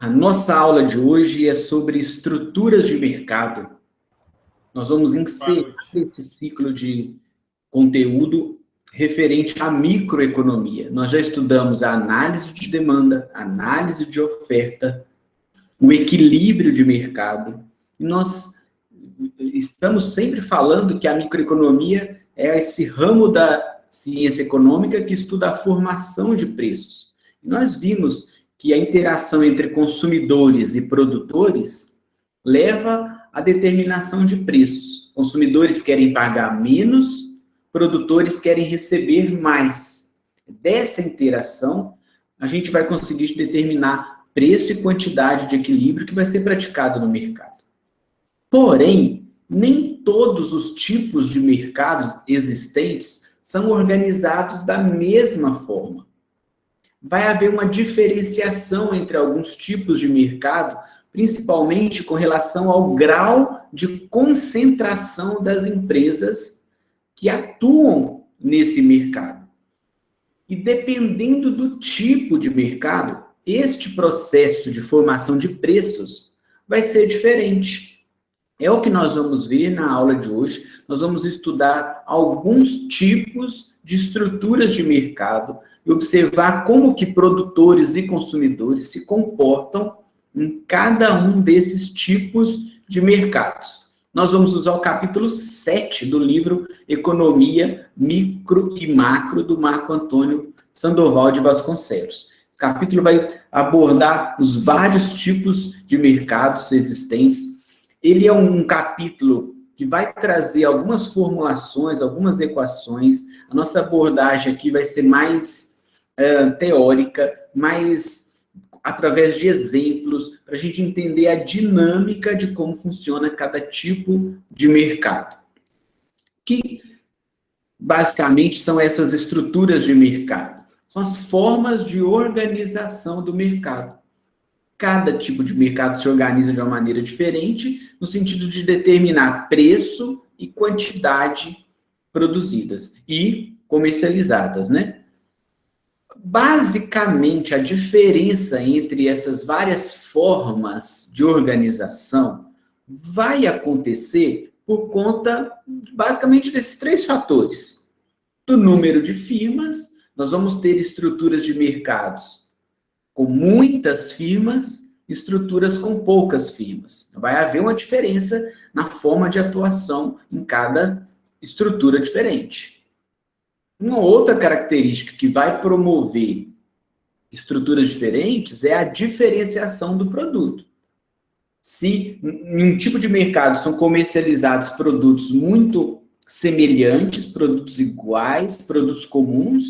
A nossa aula de hoje é sobre estruturas de mercado. Nós vamos encerrar esse ciclo de conteúdo referente à microeconomia. Nós já estudamos a análise de demanda, análise de oferta, o equilíbrio de mercado. E nós estamos sempre falando que a microeconomia é esse ramo da ciência econômica que estuda a formação de preços. E nós vimos que a interação entre consumidores e produtores leva à determinação de preços. Consumidores querem pagar menos, produtores querem receber mais. Dessa interação, a gente vai conseguir determinar preço e quantidade de equilíbrio que vai ser praticado no mercado. Porém, nem todos os tipos de mercados existentes são organizados da mesma forma. Vai haver uma diferenciação entre alguns tipos de mercado, principalmente com relação ao grau de concentração das empresas que atuam nesse mercado. E dependendo do tipo de mercado, este processo de formação de preços vai ser diferente. É o que nós vamos ver na aula de hoje. Nós vamos estudar alguns tipos de estruturas de mercado e observar como que produtores e consumidores se comportam em cada um desses tipos de mercados. Nós vamos usar o capítulo 7 do livro Economia, Micro e Macro, do Marco Antônio Sandoval de Vasconcelos. O capítulo vai abordar os vários tipos de mercados existentes. Ele é um capítulo que vai trazer algumas formulações, algumas equações. A nossa abordagem aqui vai ser mais teórica, mais através de exemplos, para a gente entender a dinâmica de como funciona cada tipo de mercado. Que, basicamente, são essas estruturas de mercado. São as formas de organização do mercado. Cada tipo de mercado se organiza de uma maneira diferente, no sentido de determinar preço e quantidade produzidas e comercializadas, né? Basicamente, a diferença entre essas várias formas de organização vai acontecer por conta, basicamente, desses três fatores. Do número de firmas, nós vamos ter estruturas de mercados com muitas firmas, estruturas com poucas firmas. Vai haver uma diferença na forma de atuação em cada estrutura diferente. Uma outra característica que vai promover estruturas diferentes é a diferenciação do produto. Se em um tipo de mercado são comercializados produtos muito semelhantes, produtos iguais, produtos comuns,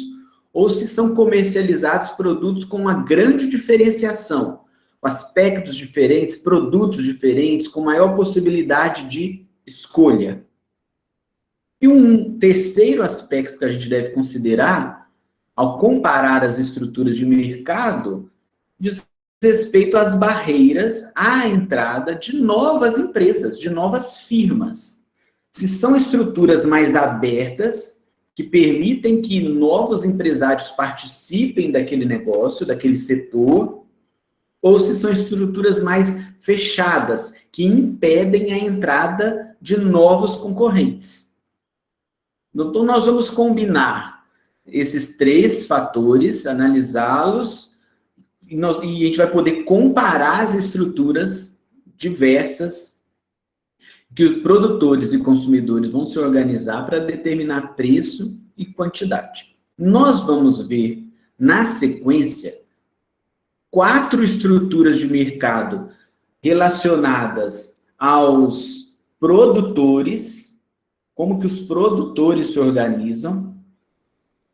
ou se são comercializados produtos com uma grande diferenciação, com aspectos diferentes, produtos diferentes, com maior possibilidade de escolha. E um terceiro aspecto que a gente deve considerar, ao comparar as estruturas de mercado, diz respeito às barreiras à entrada de novas empresas, de novas firmas. Se são estruturas mais abertas, que permitem que novos empresários participem daquele negócio, daquele setor, ou se são estruturas mais fechadas, que impedem a entrada de novos concorrentes. Então, nós vamos combinar esses três fatores, analisá-los, e a gente vai poder comparar as estruturas diversas que os produtores e consumidores vão se organizar para determinar preço e quantidade. Nós vamos ver, na sequência, 4 estruturas de mercado relacionadas aos produtores, como que os produtores se organizam,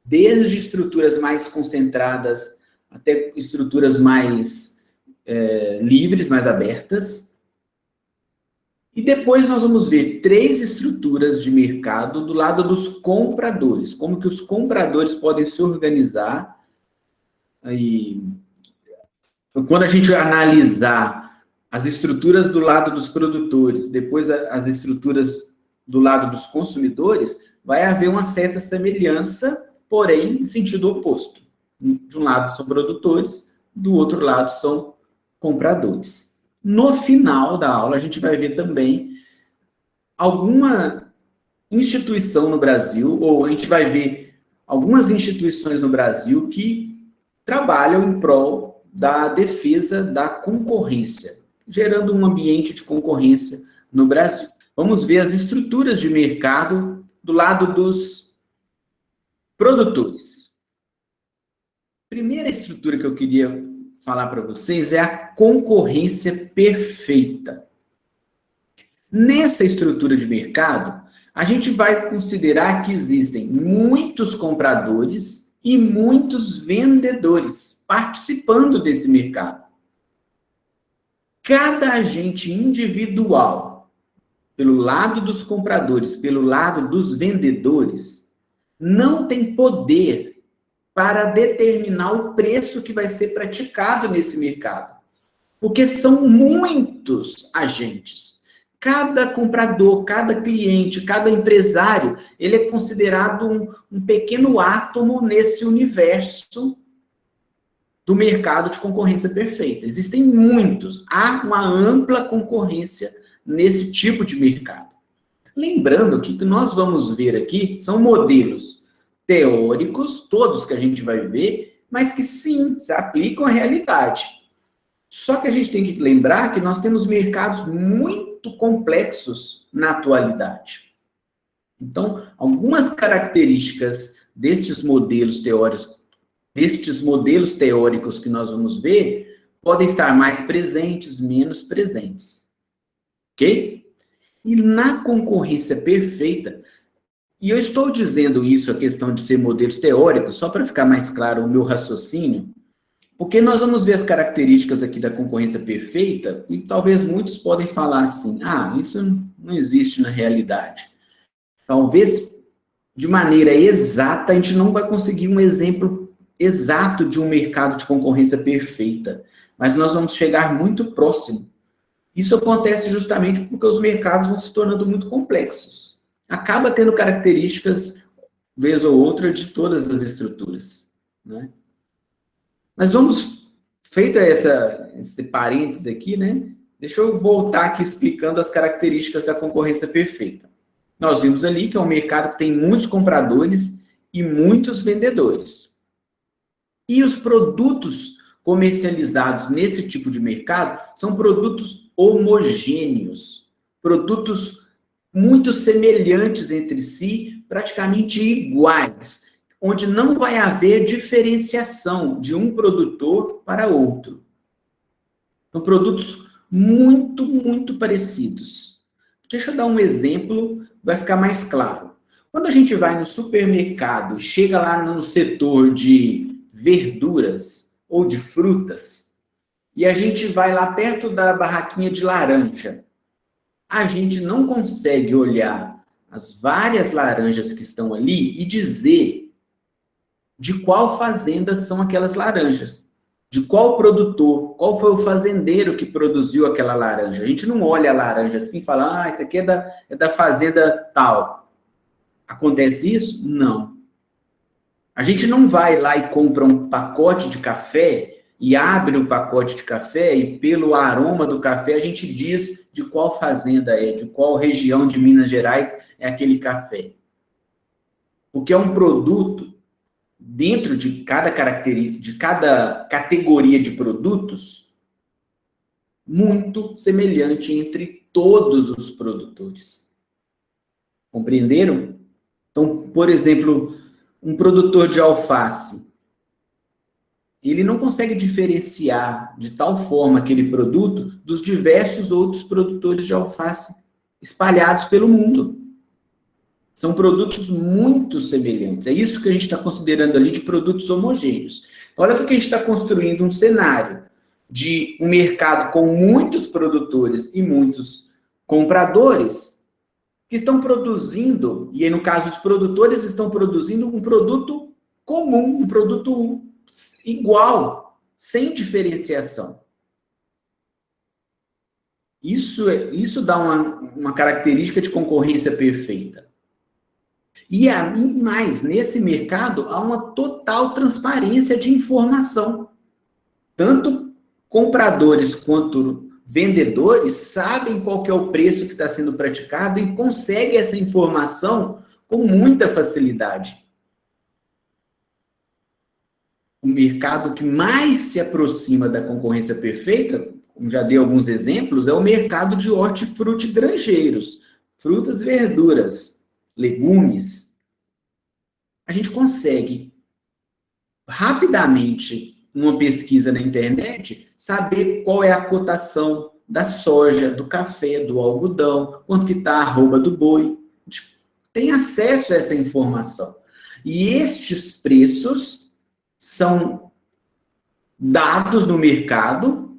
desde estruturas mais concentradas até estruturas mais livres, mais abertas. E depois nós vamos ver 3 estruturas de mercado do lado dos compradores, como que os compradores podem se organizar. E quando a gente analisar as estruturas do lado dos produtores, depois as estruturas do lado dos consumidores, vai haver uma certa semelhança, porém em sentido oposto. De um lado são produtores, do outro lado são compradores. No final da aula, a gente vai ver também alguma instituição no Brasil, ou a gente vai ver algumas instituições no Brasil que trabalham em prol da defesa da concorrência, gerando um ambiente de concorrência no Brasil. Vamos ver as estruturas de mercado do lado dos produtores. Primeira estrutura que eu queria falar para vocês é a concorrência perfeita. Nessa estrutura de mercado, a gente vai considerar que existem muitos compradores e muitos vendedores participando desse mercado. Cada agente individual, pelo lado dos compradores, pelo lado dos vendedores, não tem poder para determinar o preço que vai ser praticado nesse mercado. Porque são muitos agentes. Cada comprador, cada cliente, cada empresário, ele é considerado um pequeno átomo nesse universo do mercado de concorrência perfeita. Existem muitos. Há uma ampla concorrência nesse tipo de mercado. Lembrando que o que nós vamos ver aqui são modelos teóricos, todos que a gente vai ver, mas que sim, se aplicam à realidade. Só que a gente tem que lembrar que nós temos mercados muito complexos na atualidade. Então, algumas características destes modelos teóricos que nós vamos ver, podem estar mais presentes, menos presentes. Ok? E na concorrência perfeita, e eu estou dizendo isso, a questão de ser modelos teóricos, só para ficar mais claro o meu raciocínio, porque nós vamos ver as características aqui da concorrência perfeita, e talvez muitos podem falar assim, isso não existe na realidade. Talvez, de maneira exata, a gente não vai conseguir um exemplo exato de um mercado de concorrência perfeita, mas nós vamos chegar muito próximo. Isso acontece justamente porque os mercados vão se tornando muito complexos. Acaba tendo características, vez ou outra, de todas as estruturas, né? Mas vamos, feito esse parênteses aqui, né? Deixa eu voltar aqui explicando as características da concorrência perfeita. Nós vimos ali que é um mercado que tem muitos compradores e muitos vendedores. E os produtos comercializados nesse tipo de mercado são produtos homogêneos, produtos muito semelhantes entre si, praticamente iguais, onde não vai haver diferenciação de um produtor para outro. São produtos muito, muito parecidos. Deixa eu dar um exemplo, vai ficar mais claro. Quando a gente vai no supermercado, chega lá no setor de verduras ou de frutas, e a gente vai lá perto da barraquinha de laranja, a gente não consegue olhar as várias laranjas que estão ali e dizer de qual fazenda são aquelas laranjas, de qual produtor, qual foi o fazendeiro que produziu aquela laranja. A gente não olha a laranja assim e fala, isso aqui é da fazenda tal. Acontece isso? Não. A gente não vai lá e compra um pacote de café e abre o pacote de café e pelo aroma do café a gente diz de qual fazenda é, de qual região de Minas Gerais é aquele café. Porque é um produto, dentro de cada característica, de cada categoria de produtos, muito semelhante entre todos os produtores. Compreenderam? Então, por exemplo, um produtor de alface, ele não consegue diferenciar de tal forma aquele produto dos diversos outros produtores de alface espalhados pelo mundo. São produtos muito semelhantes. É isso que a gente está considerando ali de produtos homogêneos. Então, olha que a gente está construindo um cenário de um mercado com muitos produtores e muitos compradores que estão produzindo, e aí, no caso, os produtores estão produzindo um produto comum, um produto igual, sem diferenciação. Isso dá uma característica de concorrência perfeita. E mais, nesse mercado, há uma total transparência de informação. Tanto compradores quanto vendedores sabem qual que é o preço que está sendo praticado e conseguem essa informação com muita facilidade. O mercado que mais se aproxima da concorrência perfeita, como já dei alguns exemplos, é o mercado de hortifruti granjeiros, frutas, verduras, legumes. A gente consegue rapidamente, numa pesquisa na internet, saber qual é a cotação da soja, do café, do algodão, quanto que está a arroba do boi. A gente tem acesso a essa informação. E estes preços são dados no mercado,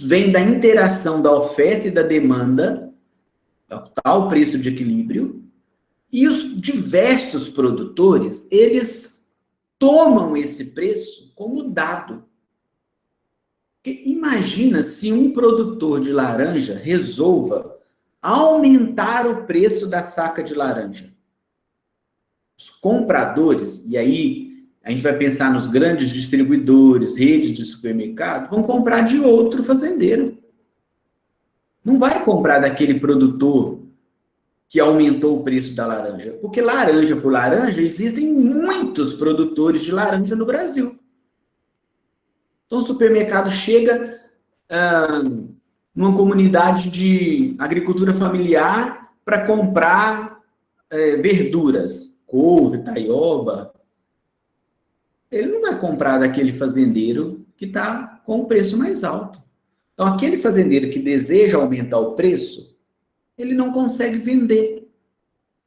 vem da interação da oferta e da demanda, tal preço de equilíbrio, e os diversos produtores, eles tomam esse preço como dado. Porque imagina se um produtor de laranja resolva aumentar o preço da saca de laranja. Os compradores, e aí a gente vai pensar nos grandes distribuidores, redes de supermercado, vão comprar de outro fazendeiro. Não vai comprar daquele produtor que aumentou o preço da laranja. Porque laranja por laranja, existem muitos produtores de laranja no Brasil. Então, o supermercado chega numa comunidade de agricultura familiar para comprar verduras, couve, taioba. Ele não vai comprar daquele fazendeiro que está com o preço mais alto. Então, aquele fazendeiro que deseja aumentar o preço, ele não consegue vender.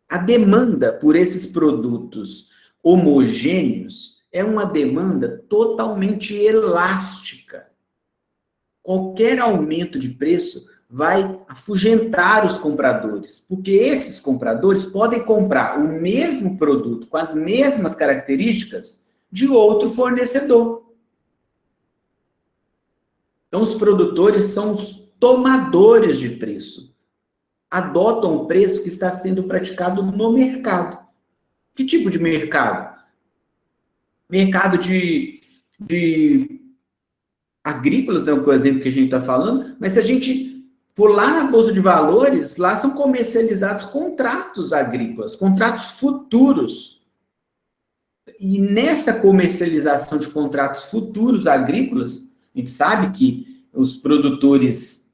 A demanda por esses produtos homogêneos é uma demanda totalmente elástica. Qualquer aumento de preço vai afugentar os compradores, porque esses compradores podem comprar o mesmo produto com as mesmas características de outro fornecedor. Então, os produtores são os tomadores de preço. Adotam o preço que está sendo praticado no mercado. Que tipo de mercado? Mercado de agrícolas, é o exemplo que a gente está falando, mas se a gente for lá na Bolsa de Valores, lá são comercializados contratos agrícolas, contratos futuros. E nessa comercialização de contratos futuros agrícolas, a gente sabe que os produtores,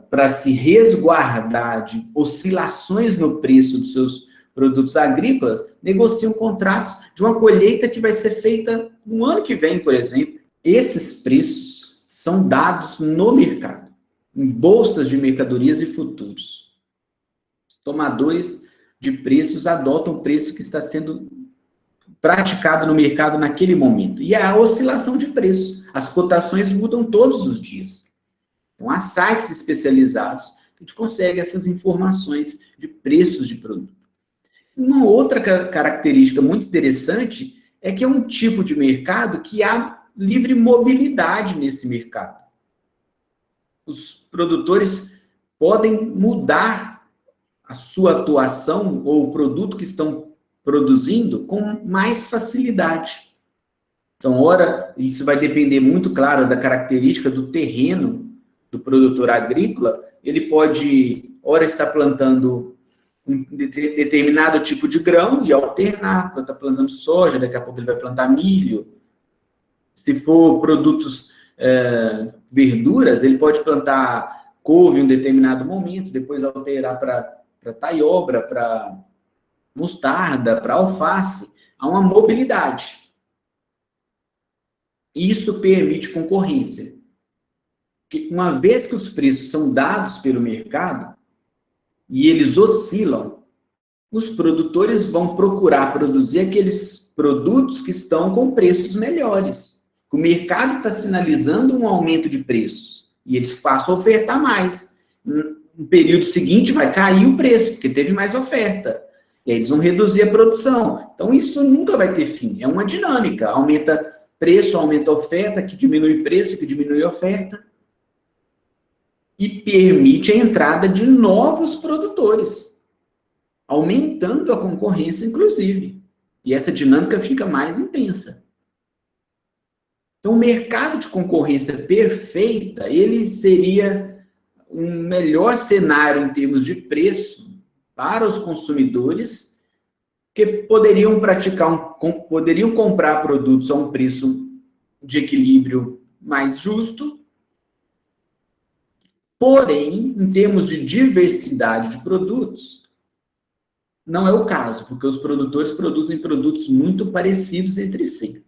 para se resguardar de oscilações no preço dos seus produtos agrícolas, negociam contratos de uma colheita que vai ser feita no ano que vem, por exemplo. Esses preços são dados no mercado, em bolsas de mercadorias e futuros. Os tomadores de preços adotam o preço que está sendo praticado no mercado naquele momento. E a oscilação de preço. As cotações mudam todos os dias. Então, há sites especializados que a gente consegue essas informações de preços de produto. Uma outra característica muito interessante é que é um tipo de mercado que há livre mobilidade nesse mercado. Os produtores podem mudar a sua atuação ou o produto que estão produzindo com mais facilidade. Então, ora, isso vai depender muito, claro, da característica do terreno do produtor agrícola. Ele pode, ora, estar plantando um determinado tipo de grão e alternar, está plantando soja, daqui a pouco ele vai plantar milho. Se for produtos, verduras, ele pode plantar couve em um determinado momento, depois alterar para taioba, para mostarda, para alface. Há uma mobilidade. Isso permite concorrência. Porque uma vez que os preços são dados pelo mercado e eles oscilam, os produtores vão procurar produzir aqueles produtos que estão com preços melhores. O mercado está sinalizando um aumento de preços e eles passam a ofertar mais. No período seguinte vai cair o preço, porque teve mais oferta. E aí eles vão reduzir a produção. Então isso nunca vai ter fim. É uma dinâmica. Aumenta preço, aumenta oferta, que diminui preço, que diminui oferta. E permite a entrada de novos produtores, aumentando a concorrência, inclusive. E essa dinâmica fica mais intensa. Então, o mercado de concorrência perfeita, ele seria um melhor cenário em termos de preço para os consumidores, que poderiam poderiam comprar produtos a um preço de equilíbrio mais justo. Porém, em termos de diversidade de produtos, não é o caso, porque os produtores produzem produtos muito parecidos entre si.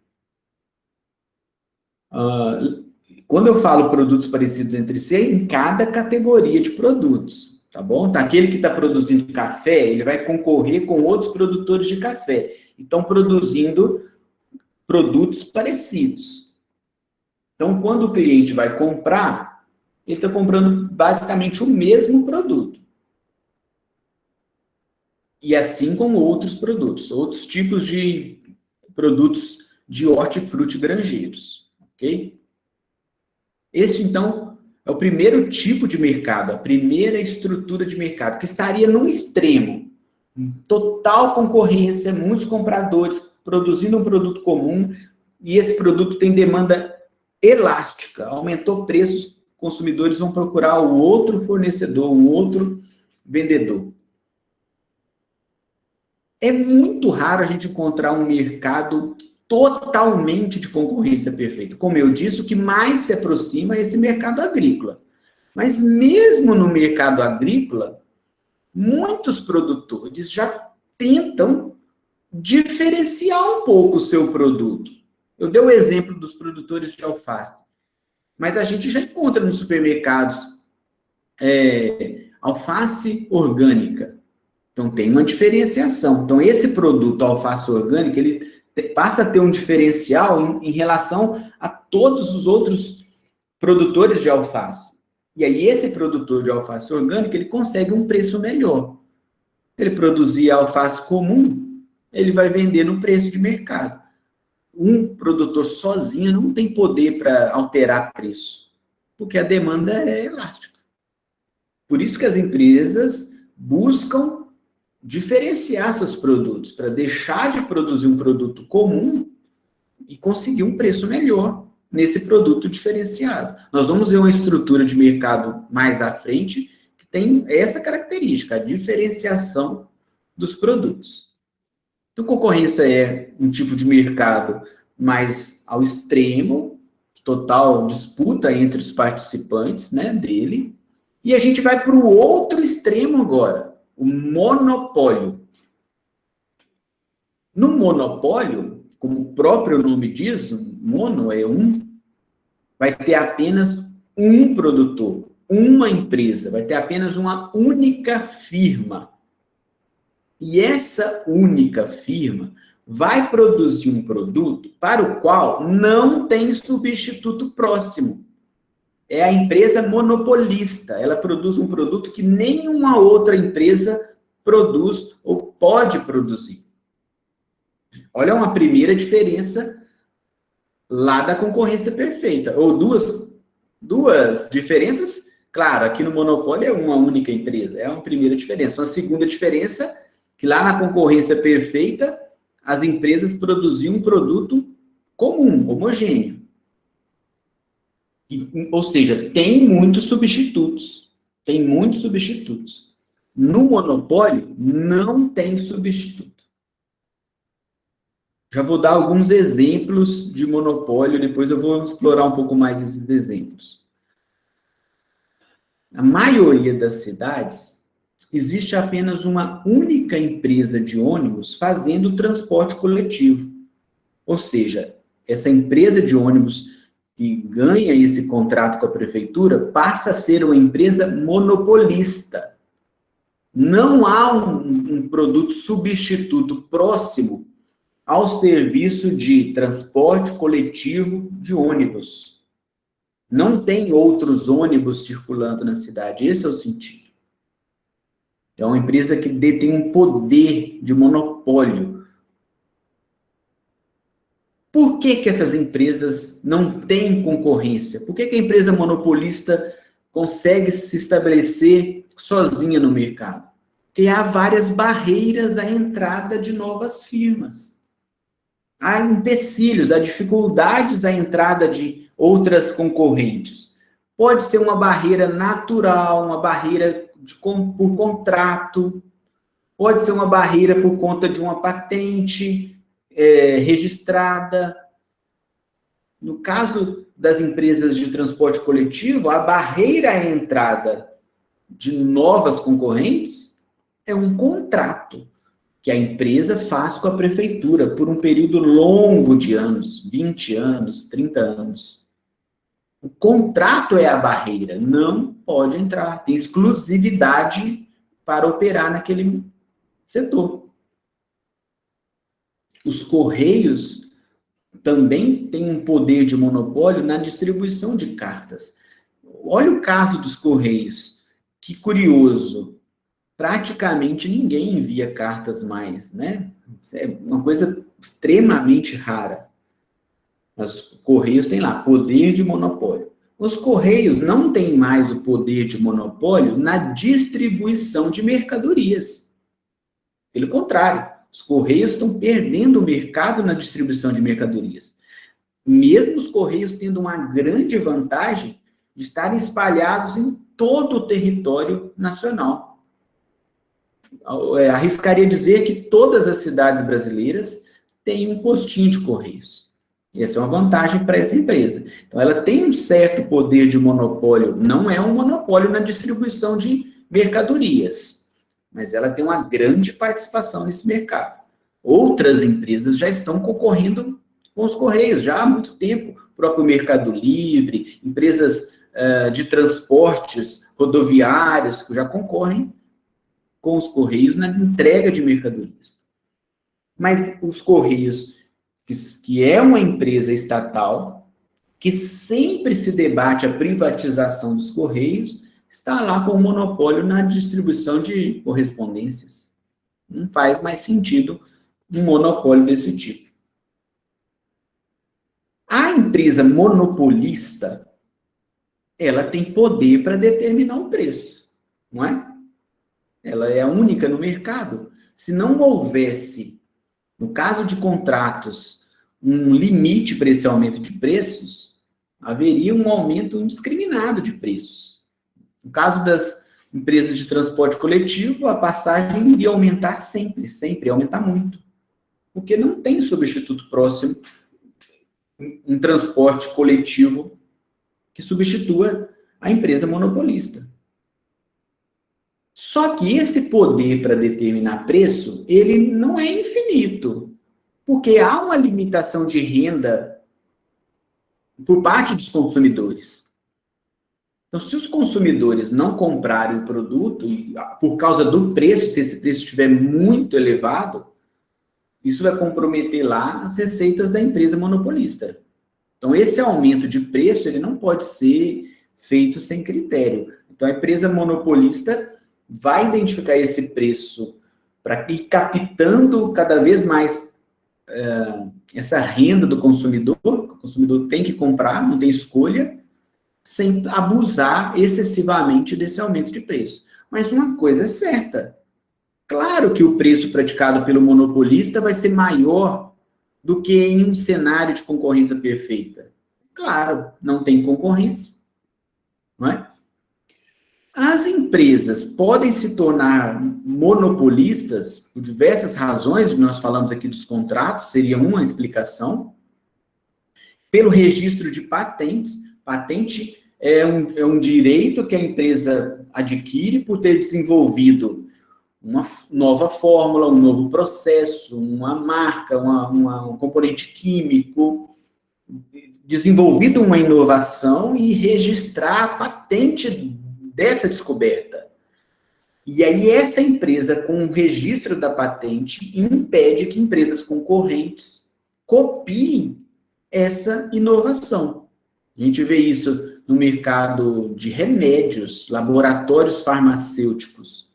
Quando eu falo produtos parecidos entre si, é em cada categoria de produtos, tá bom? Então, aquele que está produzindo café, ele vai concorrer com outros produtores de café. Então, produzindo produtos parecidos. Então, quando o cliente vai comprar, ele está comprando basicamente o mesmo produto. E assim como outros produtos, outros tipos de produtos de hortifruti granjeiros, ok? Este, então, é o primeiro tipo de mercado, a primeira estrutura de mercado, que estaria num extremo, total concorrência, muitos compradores produzindo um produto comum, e esse produto tem demanda elástica, aumentou preços, consumidores vão procurar o outro fornecedor, o outro vendedor. É muito raro a gente encontrar um mercado totalmente de concorrência perfeita. Como eu disse, o que mais se aproxima é esse mercado agrícola. Mas mesmo no mercado agrícola, muitos produtores já tentam diferenciar um pouco o seu produto. Eu dei o exemplo dos produtores de alface, mas a gente já encontra nos supermercados alface orgânica. Então, tem uma diferenciação. Então, esse produto, alface orgânica, ele passa a ter um diferencial em relação a todos os outros produtores de alface. E aí, esse produtor de alface orgânica, ele consegue um preço melhor. Ele produzir alface comum, ele vai vender no preço de mercado. Um produtor sozinho não tem poder para alterar preço, porque a demanda é elástica. Por isso que as empresas buscam diferenciar seus produtos, para deixar de produzir um produto comum e conseguir um preço melhor nesse produto diferenciado. Nós vamos ver uma estrutura de mercado mais à frente que tem essa característica, a diferenciação dos produtos. Então, concorrência é um tipo de mercado mais ao extremo, total disputa entre os participantes, né, dele, e a gente vai para o outro extremo agora, o monopólio. No monopólio, como o próprio nome diz, mono é um, vai ter apenas um produtor, uma empresa, vai ter apenas uma única firma. E essa única firma vai produzir um produto para o qual não tem substituto próximo. É a empresa monopolista. Ela produz um produto que nenhuma outra empresa produz ou pode produzir. Olha uma primeira diferença lá da concorrência perfeita. Ou duas diferenças. Claro, aqui no monopólio é uma única empresa. É uma primeira diferença. Uma segunda diferença, que lá na concorrência perfeita, as empresas produziam um produto comum, homogêneo. Ou seja, tem muitos substitutos. Tem muitos substitutos. No monopólio, não tem substituto. Já vou dar alguns exemplos de monopólio, depois eu vou explorar um pouco mais esses exemplos. Na maioria das cidades, existe apenas uma única empresa de ônibus fazendo transporte coletivo. Ou seja, essa empresa de ônibus que ganha esse contrato com a prefeitura passa a ser uma empresa monopolista. Não há um produto substituto próximo ao serviço de transporte coletivo de ônibus. Não tem outros ônibus circulando na cidade. Esse é o sentido. É uma empresa que detém um poder de monopólio. Por que essas empresas não têm concorrência? Por que a empresa monopolista consegue se estabelecer sozinha no mercado? Porque há várias barreiras à entrada de novas firmas. há empecilhos, há dificuldades à entrada de outras concorrentes. Pode ser uma barreira natural, uma barreira por contrato, pode ser uma barreira por conta de uma patente registrada. No caso das empresas de transporte coletivo, a barreira à entrada de novas concorrentes é um contrato que a empresa faz com a prefeitura por um período longo de anos, 20 anos, 30 anos. O contrato é a barreira, não pode entrar, tem exclusividade para operar naquele setor. Os Correios também têm um poder de monopólio na distribuição de cartas. Olha o caso dos Correios, que curioso. Praticamente ninguém envia cartas mais, né? É uma coisa extremamente rara. Mas os Correios têm lá, poder de monopólio. Os Correios não têm mais o poder de monopólio na distribuição de mercadorias. Pelo contrário, os Correios estão perdendo o mercado na distribuição de mercadorias. Mesmo os Correios tendo uma grande vantagem de estarem espalhados em todo o território nacional. Arriscaria dizer que todas as cidades brasileiras têm um postinho de Correios. Essa é uma vantagem para essa empresa. Então, ela tem um certo poder de monopólio, não é um monopólio na distribuição de mercadorias, mas ela tem uma grande participação nesse mercado. Outras empresas já estão concorrendo com os Correios, já há muito tempo. O próprio Mercado Livre, empresas de transportes rodoviários que já concorrem com os Correios na entrega de mercadorias. Mas os Correios, que é uma empresa estatal, que sempre se debate a privatização dos Correios, está lá com o monopólio na distribuição de correspondências. Não faz mais sentido um monopólio desse tipo. A empresa monopolista, ela tem poder para determinar o preço, não é? Ela é a única no mercado. Se não houvesse, no caso de contratos, um limite para esse aumento de preços, haveria um aumento indiscriminado de preços. No caso das empresas de transporte coletivo, a passagem iria aumentar sempre, sempre, aumentar muito. Porque não tem substituto próximo, um transporte coletivo que substitua a empresa monopolista. Só que esse poder para determinar preço, ele não é infinito, porque há uma limitação de renda por parte dos consumidores. Então, se os consumidores não comprarem o produto, por causa do preço, se esse preço estiver muito elevado, isso vai comprometer lá as receitas da empresa monopolista. Então, esse aumento de preço, ele não pode ser feito sem critério. Então, a empresa monopolista vai identificar esse preço para ir captando cada vez mais essa renda do consumidor. O consumidor tem que comprar, não tem escolha, sem abusar excessivamente desse aumento de preço. Mas uma coisa é certa, claro que o preço praticado pelo monopolista vai ser maior do que em um cenário de concorrência perfeita. Claro, não tem concorrência, não é? As empresas podem se tornar monopolistas por diversas razões, nós falamos aqui dos contratos, seria uma explicação. Pelo registro de patentes, patente é um direito que a empresa adquire por ter desenvolvido uma nova fórmula, um novo processo, uma marca, um componente químico, desenvolvido uma inovação e registrar a patente dessa descoberta. E aí essa empresa, com o registro da patente, impede que empresas concorrentes copiem essa inovação. A gente vê isso no mercado de remédios, laboratórios farmacêuticos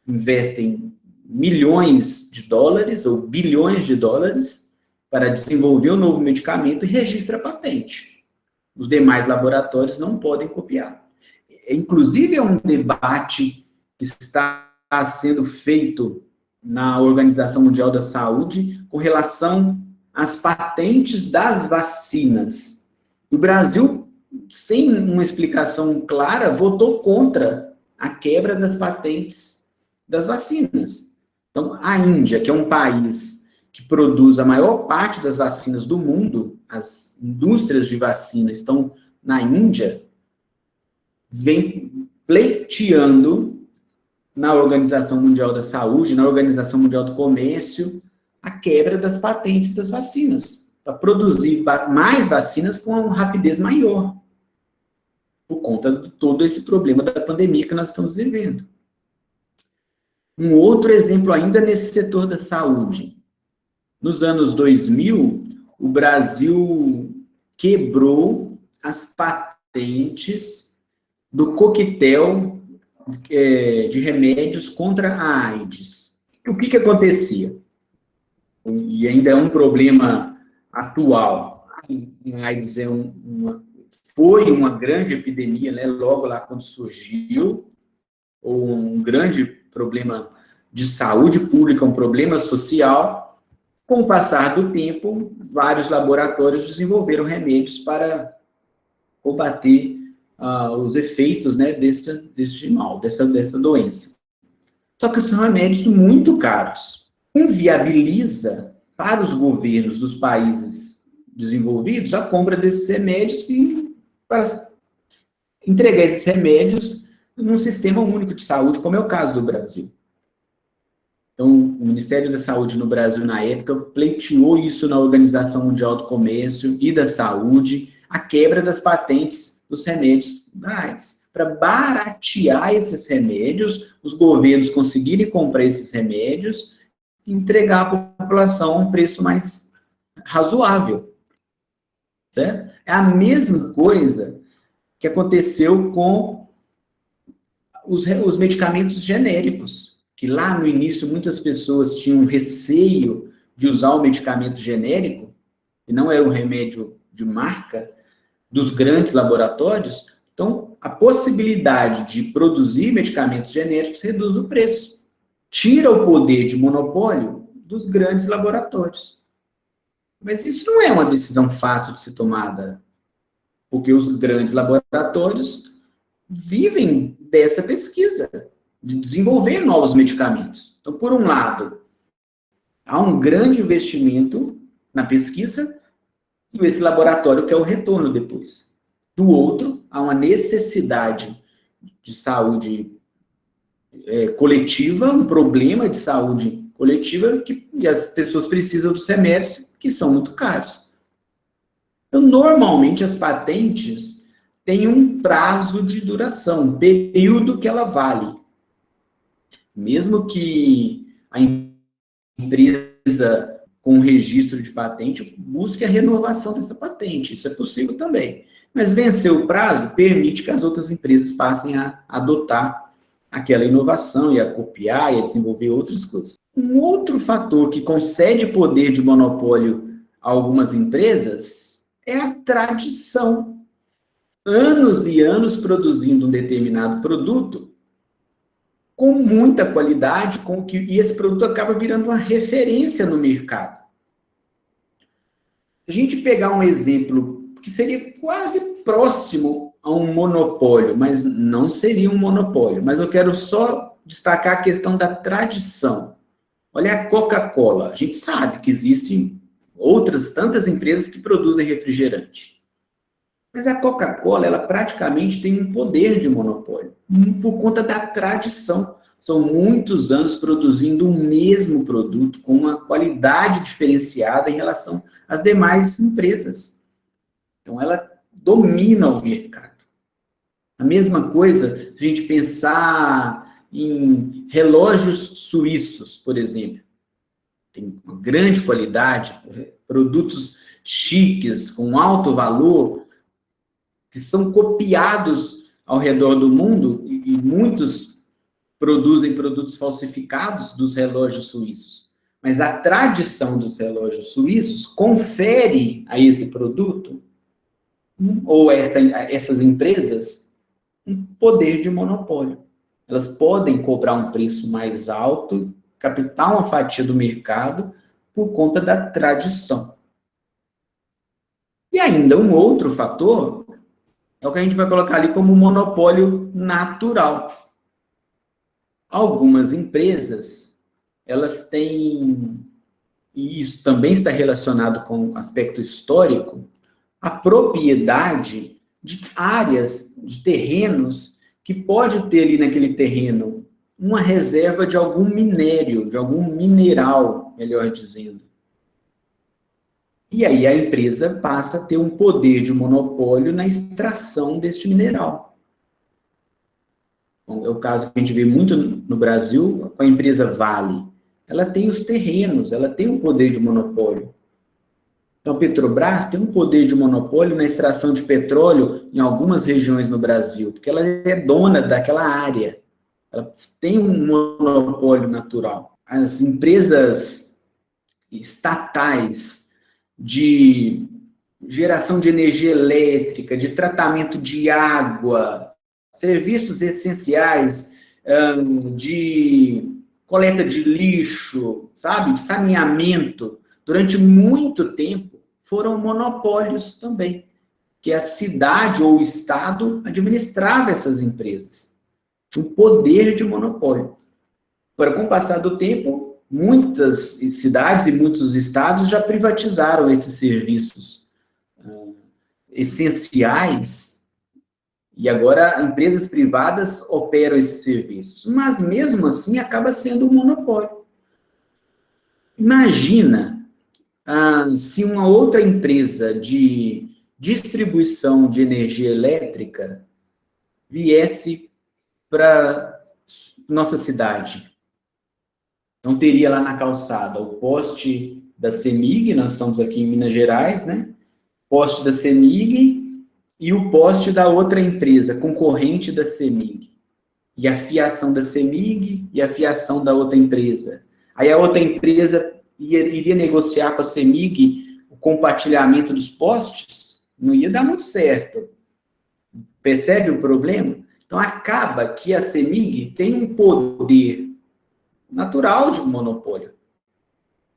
investem milhões de dólares ou bilhões de dólares para desenvolver um novo medicamento e registra a patente. Os demais laboratórios não podem copiar. Inclusive, é um debate que está sendo feito na Organização Mundial da Saúde com relação as patentes das vacinas. O Brasil, sem uma explicação clara, votou contra a quebra das patentes das vacinas. Então, a Índia, que é um país que produz a maior parte das vacinas do mundo, as indústrias de vacina estão na Índia, vem pleiteando na Organização Mundial da Saúde, na Organização Mundial do Comércio, a quebra das patentes das vacinas, para produzir mais vacinas com uma rapidez maior, por conta de todo esse problema da pandemia que nós estamos vivendo. Um outro exemplo ainda nesse setor da saúde. Nos anos 2000, o Brasil quebrou as patentes do coquetel de remédios contra a AIDS. O que acontecia? E ainda é um problema atual. A AIDS foi uma grande epidemia, né, logo lá quando surgiu, ou um grande problema de saúde pública, um problema social. Com o passar do tempo, vários laboratórios desenvolveram remédios para combater os efeitos, né, desse mal, dessa doença. Só que são remédios muito caros. Inviabiliza para os governos dos países desenvolvidos a compra desses remédios e para entregar esses remédios num sistema único de saúde, como é o caso do Brasil. Então, o Ministério da Saúde no Brasil, na época, pleiteou isso na Organização Mundial do Comércio e da Saúde, a quebra das patentes dos remédios da AIDS, para baratear esses remédios, os governos conseguirem comprar esses remédios e entregar à população a um preço mais razoável. Certo? É a mesma coisa que aconteceu com os medicamentos genéricos, que lá no início muitas pessoas tinham receio de usar o medicamento genérico, e não era um remédio de marca, dos grandes laboratórios. Então, a possibilidade de produzir medicamentos genéricos reduz o preço, tira o poder de monopólio dos grandes laboratórios. Mas isso não é uma decisão fácil de ser tomada, porque os grandes laboratórios vivem dessa pesquisa, de desenvolver novos medicamentos. Então, por um lado, há um grande investimento na pesquisa, e esse laboratório quer o retorno depois. Do outro, há uma necessidade de saúde coletiva, um problema de saúde coletiva, e as pessoas precisam dos remédios, que são muito caros. Então, normalmente, as patentes têm um prazo de duração, um período que ela vale. Mesmo que a empresa com registro de patente busque a renovação dessa patente, isso é possível também. Mas vencer o prazo permite que as outras empresas passem a adotar aquela inovação e a copiar e a desenvolver outras coisas. Um outro fator que concede poder de monopólio a algumas empresas é a tradição. Anos e anos produzindo um determinado produto com muita qualidade, e esse produto acaba virando uma referência no mercado. Se a gente pegar um exemplo que seria quase próximo a um monopólio, mas não seria um monopólio, mas eu quero só destacar a questão da tradição. Olha a Coca-Cola. A gente sabe que existem outras tantas empresas que produzem refrigerante. Mas a Coca-Cola, ela praticamente tem um poder de monopólio, por conta da tradição. São muitos anos produzindo o mesmo produto, com uma qualidade diferenciada em relação às demais empresas. Então, ela domina o mercado. A mesma coisa, se a gente pensar em relógios suíços, por exemplo. Tem uma grande qualidade, produtos chiques, com alto valor, que são copiados ao redor do mundo, e muitos produzem produtos falsificados dos relógios suíços. Mas a tradição dos relógios suíços confere a esse produto, ou essas empresas, um poder de monopólio. Elas podem cobrar um preço mais alto, captar uma fatia do mercado, por conta da tradição. E ainda um outro fator é o que a gente vai colocar ali como monopólio natural. Algumas empresas, elas têm, e isso também está relacionado com o aspecto histórico, a propriedade de áreas, de terrenos, que pode ter ali naquele terreno uma reserva de algum minério, de algum mineral, melhor dizendo. E aí a empresa passa a ter um poder de monopólio na extração deste mineral. Bom, é o caso que a gente vê muito no Brasil com a empresa Vale. Ela tem os terrenos, ela tem um poder de monopólio. Então, a Petrobras tem um poder de monopólio na extração de petróleo em algumas regiões no Brasil, porque ela é dona daquela área. Ela tem um monopólio natural. As empresas estatais de geração de energia elétrica, de tratamento de água, serviços essenciais, de coleta de lixo, sabe, de saneamento, durante muito tempo, foram monopólios também, que a cidade ou o Estado administrava essas empresas. Tinha um poder de monopólio. Agora, com o passar do tempo, muitas cidades e muitos estados já privatizaram esses serviços essenciais, e agora empresas privadas operam esses serviços. Mas, mesmo assim, acaba sendo um monopólio. Imagina se uma outra empresa de distribuição de energia elétrica viesse para nossa cidade. Então, teria lá na calçada o poste da CEMIG, nós estamos aqui em Minas Gerais, né? Poste da CEMIG e o poste da outra empresa, concorrente da CEMIG. E a fiação da CEMIG e a fiação da outra empresa. Aí a outra empresa iria negociar com a CEMIG o compartilhamento dos postes, não ia dar muito certo. Percebe o problema? Então, acaba que a CEMIG tem um poder natural de monopólio.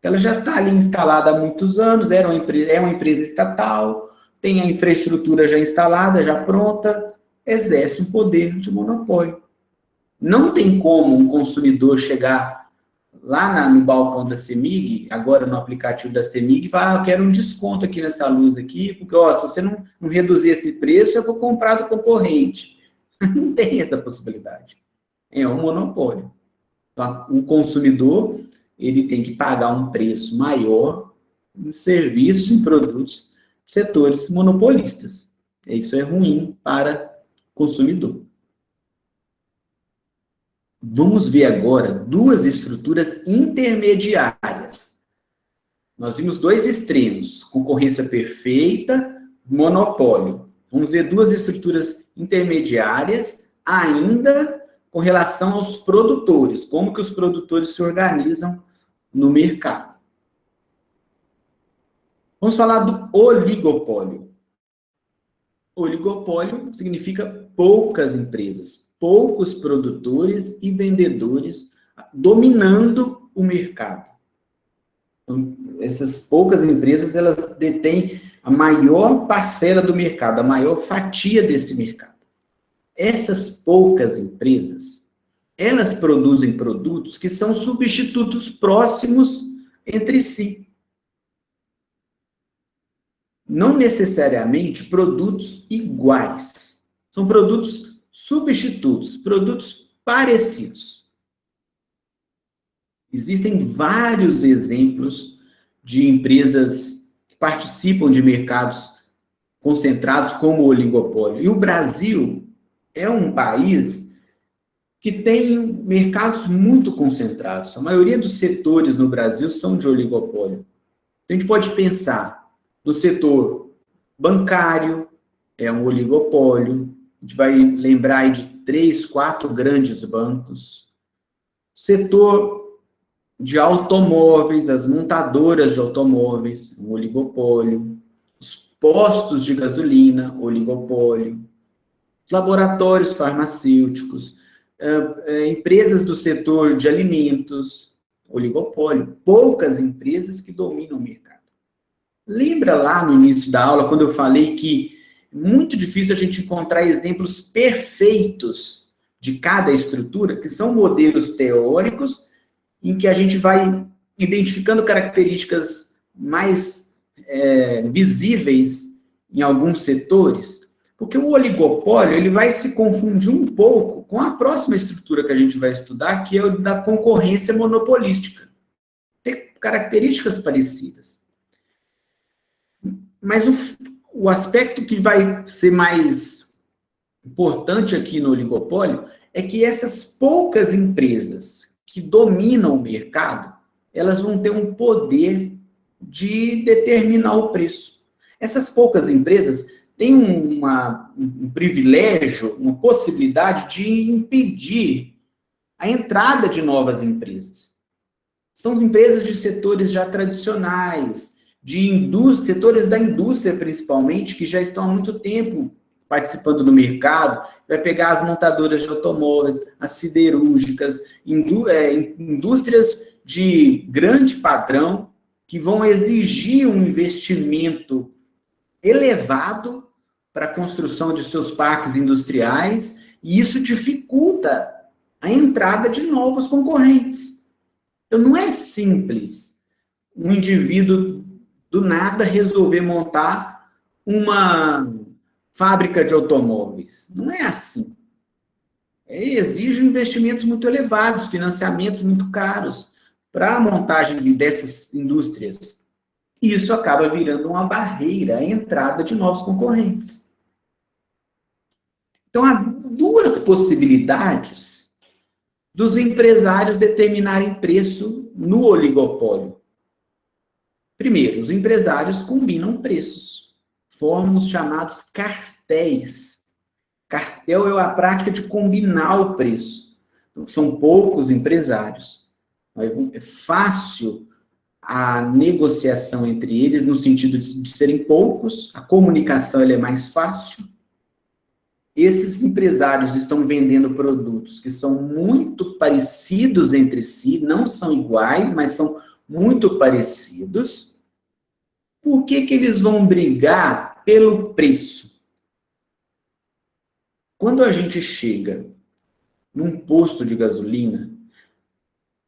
Ela já está ali instalada há muitos anos, é uma empresa estatal, tem a infraestrutura já instalada, já pronta, exerce um poder de monopólio. Não tem como um consumidor chegar lá no balcão da CEMIG, agora no aplicativo da CEMIG, e falar, eu quero um desconto aqui nessa luz aqui, porque se você não reduzir esse preço, eu vou comprar do concorrente. Não tem essa possibilidade. É um monopólio. Então, o consumidor, ele tem que pagar um preço maior em serviços e produtos de setores monopolistas. Isso é ruim para o consumidor. Vamos ver agora duas estruturas intermediárias. Nós vimos dois extremos, concorrência perfeita, monopólio. Vamos ver duas estruturas intermediárias, ainda com relação aos produtores, como que os produtores se organizam no mercado. Vamos falar do oligopólio. Oligopólio significa poucas empresas, poucos produtores e vendedores dominando o mercado. Então, essas poucas empresas, elas detêm a maior parcela do mercado, a maior fatia desse mercado. Essas poucas empresas, elas produzem produtos que são substitutos próximos entre si. Não necessariamente produtos iguais. São produtos substitutos, produtos parecidos. Existem vários exemplos de empresas que participam de mercados concentrados como o oligopólio. E o Brasil é um país que tem mercados muito concentrados. A maioria dos setores no Brasil são de oligopólio. A gente pode pensar no setor bancário, é um oligopólio. A gente vai lembrar aí de 3, 4 grandes bancos. Setor de automóveis, as montadoras de automóveis, um oligopólio. Os postos de gasolina, oligopólio. Os laboratórios farmacêuticos, empresas do setor de alimentos, oligopólio. Poucas empresas que dominam o mercado. Lembra lá no início da aula, quando eu falei que é muito difícil a gente encontrar exemplos perfeitos de cada estrutura, que são modelos teóricos, em que a gente vai identificando características mais visíveis em alguns setores? Porque o oligopólio ele vai se confundir um pouco com a próxima estrutura que a gente vai estudar, que é o da concorrência monopolística. Tem características parecidas. Mas o aspecto que vai ser mais importante aqui no oligopólio é que essas poucas empresas que dominam o mercado, elas vão ter um poder de determinar o preço. Essas poucas empresas têm um privilégio, uma possibilidade de impedir a entrada de novas empresas. São empresas de setores já tradicionais, de setores da indústria principalmente, que já estão há muito tempo participando do mercado. Vai pegar as montadoras de automóveis, as siderúrgicas, indústrias de grande padrão, que vão exigir um investimento elevado para a construção de seus parques industriais, e isso dificulta a entrada de novos concorrentes. Então, não é simples um indivíduo, do nada, resolver montar uma fábrica de automóveis. Não é assim. Exige investimentos muito elevados, financiamentos muito caros para a montagem dessas indústrias. E isso acaba virando uma barreira à entrada de novos concorrentes. Então, há duas possibilidades dos empresários determinarem preço no oligopólio. Primeiro, os empresários combinam preços. Formam os chamados cartéis. Cartel é a prática de combinar o preço. Então, são poucos empresários. É fácil a negociação entre eles, no sentido de serem poucos, a comunicação ela é mais fácil. Esses empresários estão vendendo produtos que são muito parecidos entre si, não são iguais, mas são muito parecidos. Por que que eles vão brigar pelo preço? Quando a gente chega num posto de gasolina,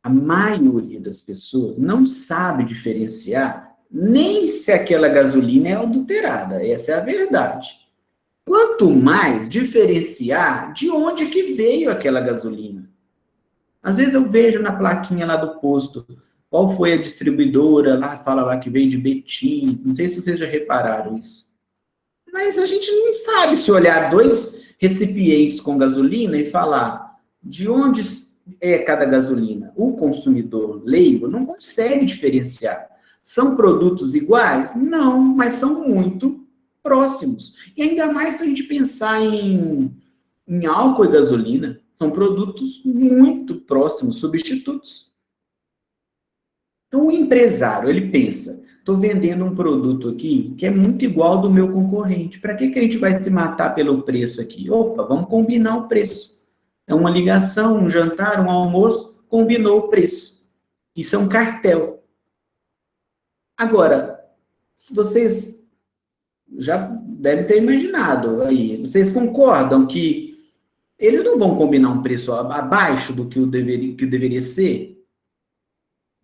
a maioria das pessoas não sabe diferenciar nem se aquela gasolina é adulterada. Essa é a verdade. Quanto mais diferenciar de onde que veio aquela gasolina. Às vezes eu vejo na plaquinha lá do posto, qual foi a distribuidora, lá fala lá que veio de Betim, não sei se vocês já repararam isso. Mas a gente não sabe se olhar dois recipientes com gasolina e falar de onde é cada gasolina. O consumidor leigo não consegue diferenciar. São produtos iguais? Não, mas são muito próximos. E ainda mais que a gente pensar em álcool e gasolina, são produtos muito próximos, substitutos. Então, o empresário, ele pensa, estou vendendo um produto aqui que é muito igual ao do meu concorrente. Para que a gente vai se matar pelo preço aqui? Opa, vamos combinar o preço. É uma ligação, um jantar, um almoço, combinou o preço. Isso é um cartel. Agora, se vocês já devem ter imaginado aí, vocês concordam que eles não vão combinar um preço abaixo do que deveria ser?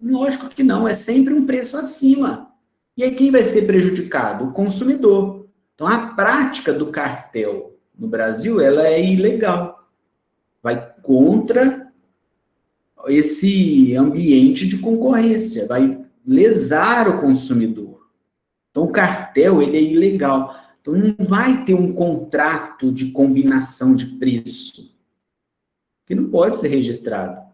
Lógico que não, é sempre um preço acima. E aí quem vai ser prejudicado? O consumidor. Então, a prática do cartel no Brasil, ela é ilegal. Vai contra esse ambiente de concorrência, vai lesar o consumidor. Então, o cartel, ele é ilegal. Então, não vai ter um contrato de combinação de preço, que não pode ser registrado.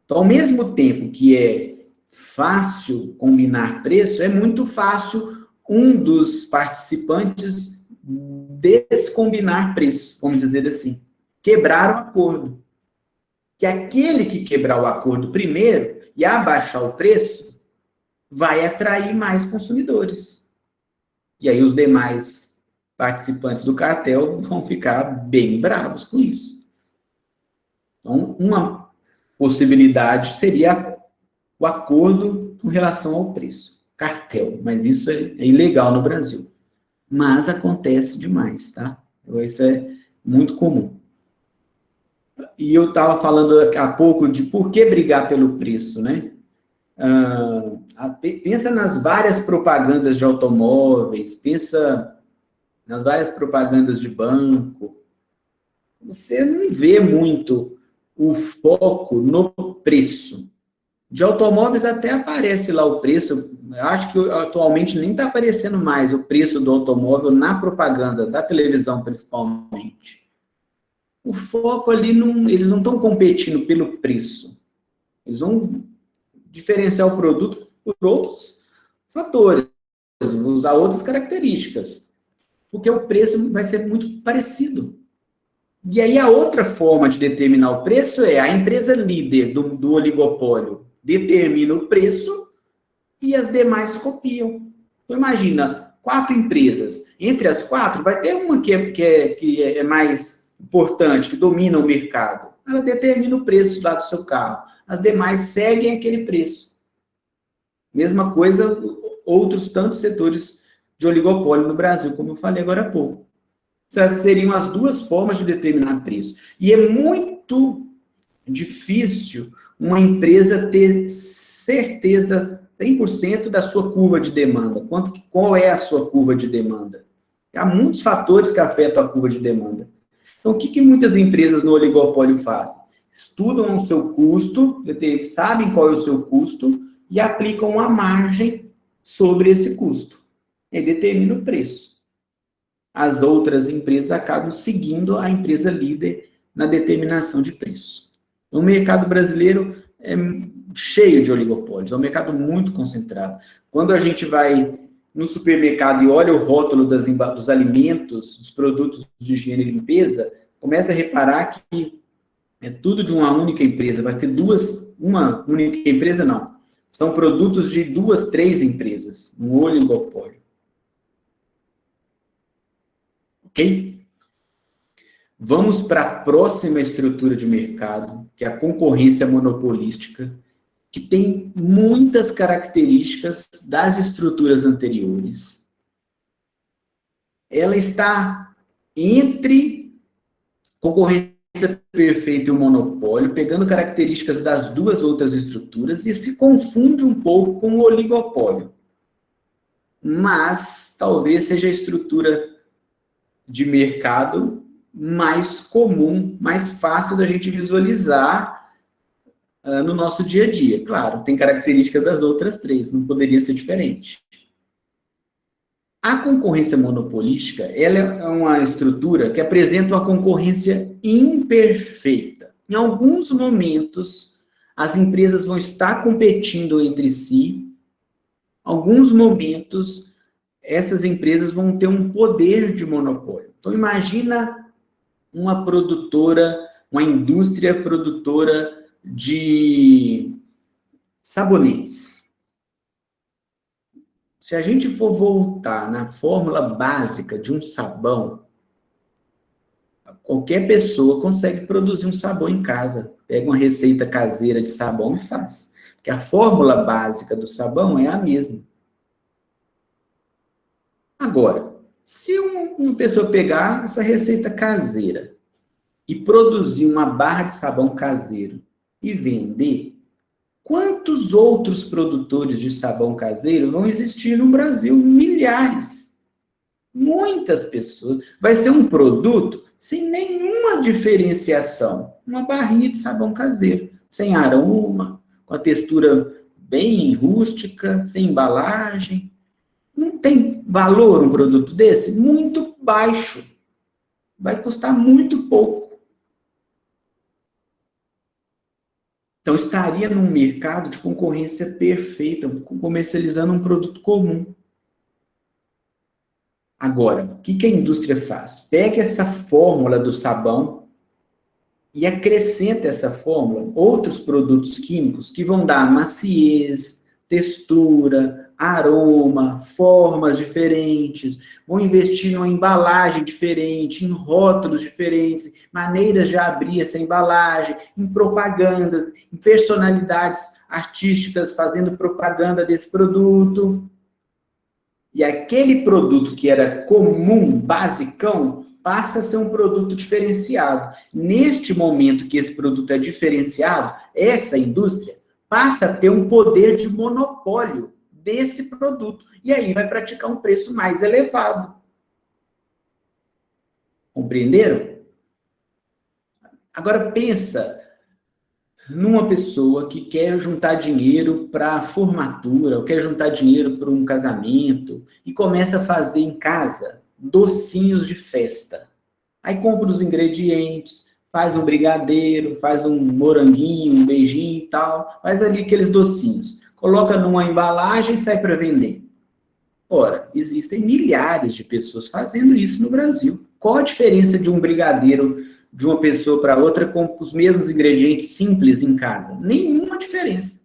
Então, ao mesmo tempo que é fácil combinar preço, é muito fácil um dos participantes descombinar preço, vamos dizer assim. Quebrar o acordo. Que aquele que quebrar o acordo primeiro e abaixar o preço vai atrair mais consumidores. E aí os demais participantes do cartel vão ficar bem bravos com isso. Então, uma possibilidade seria o acordo com relação ao preço. cartel, mas isso é ilegal no Brasil. Mas acontece demais, tá? Isso é muito comum. E eu estava falando há pouco de por que brigar pelo preço, né? Pensa nas várias propagandas de automóveis, pensa nas várias propagandas de banco. Você não vê muito o foco no preço. De automóveis até aparece lá o preço. Eu acho que atualmente nem está aparecendo mais o preço do automóvel na propaganda, da televisão principalmente. O foco ali, eles não estão competindo pelo preço. Eles vão diferenciar o produto por outros fatores, usar outras características. Porque o preço vai ser muito parecido. E aí a outra forma de determinar o preço é a empresa líder do oligopólio determina o preço e as demais copiam. Então imagina, 4 empresas. Entre as 4, vai ter uma que é mais importante, que domina o mercado. Ela determina o preço lá do seu carro. As demais seguem aquele preço. Mesma coisa, outros tantos setores de oligopólio no Brasil, como eu falei agora há pouco. Essas seriam as duas formas de determinar preço. E é muito difícil uma empresa ter certeza 100% da sua curva de demanda. Qual é a sua curva de demanda? Há muitos fatores que afetam a curva de demanda. Então, o que muitas empresas no oligopólio fazem? Estudam o seu custo, sabem qual é o seu custo e aplicam uma margem sobre esse custo. E determina o preço. As outras empresas acabam seguindo a empresa líder na determinação de preço. O mercado brasileiro é cheio de oligopólios, é um mercado muito concentrado. Quando a gente vai no supermercado e olha o rótulo dos alimentos, dos produtos de higiene e limpeza, começa a reparar que é tudo de uma única empresa. Vai ter uma única empresa, não. São produtos de 2, 3 empresas, um oligopólio. Ok? Vamos para a próxima estrutura de mercado, que é a concorrência monopolística, que tem muitas características das estruturas anteriores. Ela está entre concorrência perfeita e o monopólio, pegando características das duas outras estruturas e se confunde um pouco com o oligopólio. Mas talvez seja a estrutura de mercado mais comum, mais fácil da gente visualizar no nosso dia a dia. Claro, tem características das outras 3, não poderia ser diferente. A concorrência monopolística, ela é uma estrutura que apresenta uma concorrência imperfeita. Em alguns momentos, as empresas vão estar competindo entre si. Em alguns momentos, essas empresas vão ter um poder de monopólio. Então, imagina uma produtora, uma indústria produtora de sabonetes. Se a gente for voltar na fórmula básica de um sabão, qualquer pessoa consegue produzir um sabão em casa. Pega uma receita caseira de sabão e faz. Porque a fórmula básica do sabão é a mesma. Agora, se uma pessoa pegar essa receita caseira e produzir uma barra de sabão caseiro e vender, quantos outros produtores de sabão caseiro vão existir no Brasil? Milhares. Muitas pessoas. Vai ser um produto sem nenhuma diferenciação. Uma barrinha de sabão caseiro, sem aroma, com a textura bem rústica, sem embalagem. Não tem valor um produto desse? Muito baixo. Vai custar muito pouco. Então, estaria num mercado de concorrência perfeita, comercializando um produto comum. Agora, o que a indústria faz? Pega essa fórmula do sabão e acrescenta essa fórmula outros produtos químicos que vão dar maciez, textura, aroma, formas diferentes, vão investir numa embalagem diferente, em rótulos diferentes, maneiras de abrir essa embalagem, em propagandas, em personalidades artísticas fazendo propaganda desse produto. E aquele produto que era comum, basicão, passa a ser um produto diferenciado. Neste momento que esse produto é diferenciado, essa indústria passa a ter um poder de monopólio desse produto. E aí vai praticar um preço mais elevado. Compreenderam? Agora pensa numa pessoa que quer juntar dinheiro para a formatura, ou quer juntar dinheiro para um casamento, e começa a fazer em casa docinhos de festa. Aí compra os ingredientes, faz um brigadeiro, faz um moranguinho, um beijinho e tal, faz ali aqueles docinhos. Coloca numa embalagem e sai para vender. Ora, existem milhares de pessoas fazendo isso no Brasil. Qual a diferença de um brigadeiro de uma pessoa para outra com os mesmos ingredientes simples em casa? Nenhuma diferença.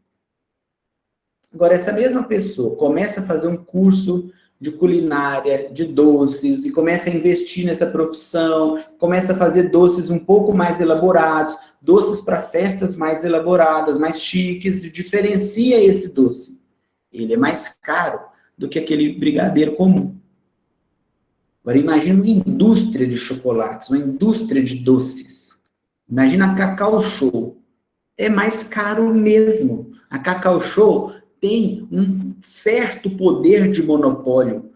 Agora, essa mesma pessoa começa a fazer um curso de culinária, de doces, e começa a investir nessa profissão, começa a fazer doces um pouco mais elaborados, doces para festas mais elaboradas, mais chiques, e diferencia esse doce. Ele é mais caro do que aquele brigadeiro comum. Agora, imagina uma indústria de chocolates, uma indústria de doces. Imagina a Cacau Show. É mais caro mesmo. A Cacau Show tem um certo poder de monopólio.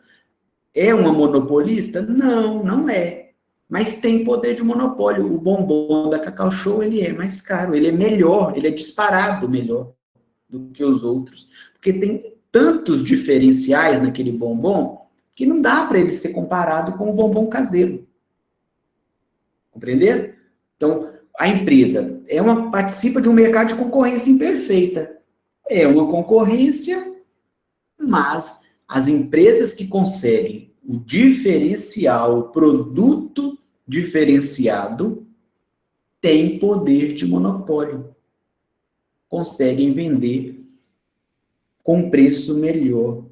É uma monopolista? Não, não é. Mas tem poder de monopólio. O bombom da Cacau Show, ele é mais caro, ele é melhor, ele é disparado melhor do que os outros. Porque tem tantos diferenciais naquele bombom que não dá para ele ser comparado com o bombom caseiro. Compreenderam? Então, a empresa participa de um mercado de concorrência imperfeita. É uma concorrência, mas as empresas que conseguem o diferencial, o produto diferenciado, têm poder de monopólio. Conseguem vender com preço melhor.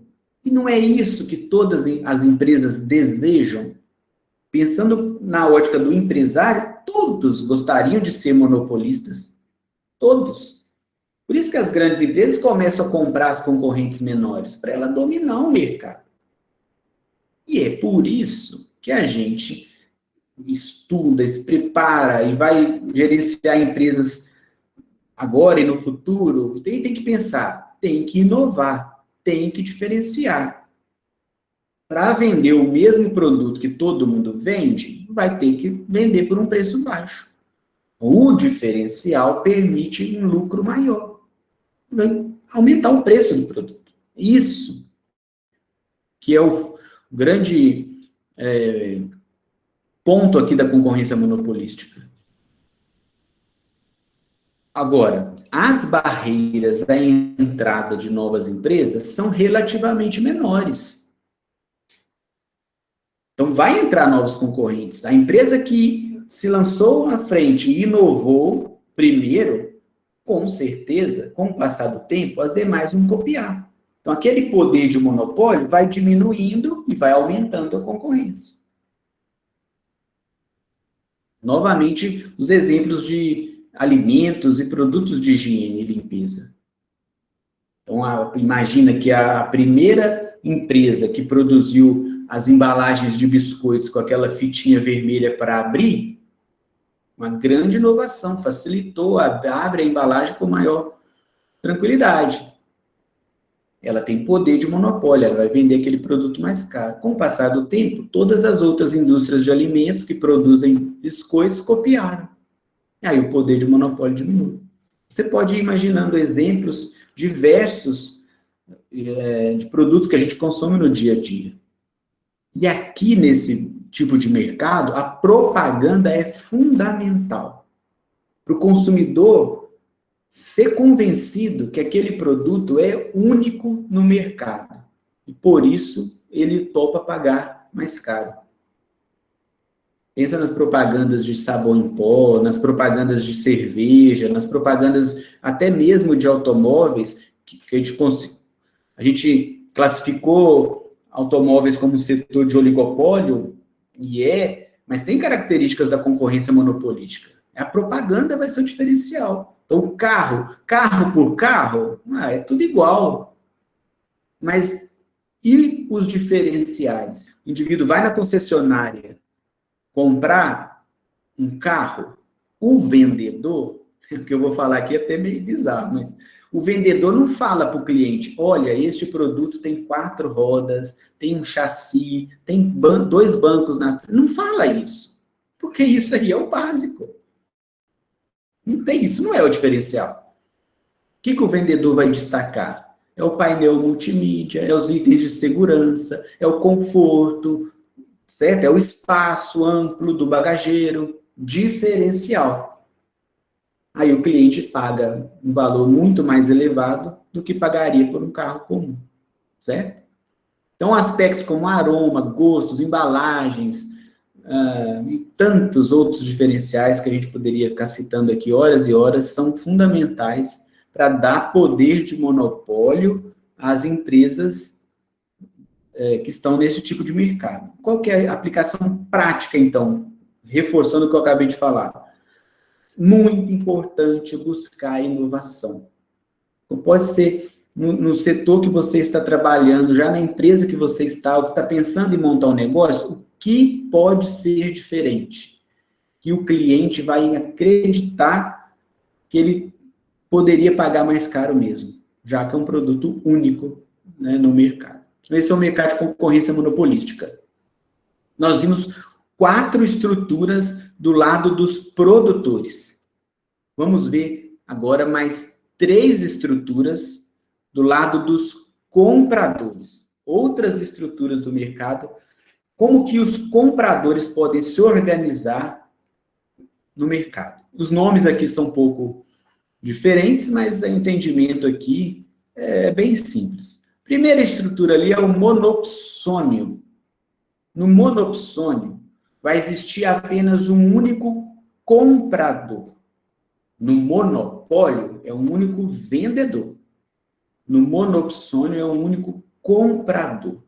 E não é isso que todas as empresas desejam? Pensando na ótica do empresário, todos gostariam de ser monopolistas. Todos. Por isso que as grandes empresas começam a comprar as concorrentes menores, para ela dominar o mercado. E é por isso que a gente estuda, se prepara e vai gerenciar empresas agora e no futuro. Tem que pensar, tem que inovar, tem que diferenciar. Para vender o mesmo produto que todo mundo vende, vai ter que vender por um preço baixo. O diferencial permite um lucro maior. Vai aumentar o preço do produto. Isso que é o grande ponto aqui da concorrência monopolística. Agora, as barreiras à entrada de novas empresas são relativamente menores. Então, vai entrar novos concorrentes. A empresa que se lançou à frente e inovou primeiro, com certeza, com o passar do tempo, as demais vão copiar. Então, aquele poder de monopólio vai diminuindo e vai aumentando a concorrência. Novamente, os exemplos de alimentos e produtos de higiene e limpeza. Então, imagina que a primeira empresa que produziu as embalagens de biscoitos com aquela fitinha vermelha para abrir, uma grande inovação, facilitou, abre a embalagem com maior tranquilidade. Ela tem poder de monopólio, ela vai vender aquele produto mais caro. Com o passar do tempo, todas as outras indústrias de alimentos que produzem biscoitos copiaram. E aí o poder de monopólio diminui. Você pode ir imaginando exemplos diversos de produtos que a gente consome no dia a dia. E aqui, nesse tipo de mercado, a propaganda é fundamental. Para o consumidor ser convencido que aquele produto é único no mercado. E, por isso, ele topa pagar mais caro. Pensa nas propagandas de sabão em pó, nas propagandas de cerveja, nas propagandas até mesmo de automóveis, que a gente classificou automóveis como setor de oligopólio, mas tem características da concorrência monopolística. A propaganda vai ser o diferencial. Então, carro por carro, é tudo igual. Mas e os diferenciais? O indivíduo vai na concessionária comprar um carro, o vendedor, o que eu vou falar aqui é até meio bizarro, mas o vendedor não fala para o cliente, olha, este produto tem 4 rodas, tem um chassi, tem 2 bancos na frente. Não fala isso, porque isso aí é o básico. Não tem isso, não é o diferencial. O que o vendedor vai destacar? É o painel multimídia, é os itens de segurança, é o conforto, certo? É o espaço amplo do bagageiro, diferencial. Aí o cliente paga um valor muito mais elevado do que pagaria por um carro comum, certo? Então, aspectos como aroma, gostos, embalagens, e tantos outros diferenciais que a gente poderia ficar citando aqui horas e horas, são fundamentais para dar poder de monopólio às empresas que estão nesse tipo de mercado. Qual que é a aplicação prática, então? Reforçando o que eu acabei de falar. Muito importante buscar inovação. Então, pode ser no setor que você está trabalhando, já na empresa que você está, ou que está pensando em montar um negócio, o que pode ser diferente? Que o cliente vai acreditar que ele poderia pagar mais caro mesmo, já que é um produto único, né, no mercado. Esse é o mercado de concorrência monopolística. Nós vimos 4 estruturas do lado dos produtores. Vamos ver agora mais 3 estruturas do lado dos compradores. Outras estruturas do mercado, como que os compradores podem se organizar no mercado. Os nomes aqui são um pouco diferentes, mas o entendimento aqui é bem simples. Primeira estrutura ali é o monopsônio. No monopsônio, vai existir apenas um único comprador. No monopólio, é um único vendedor. No monopsônio, é um único comprador.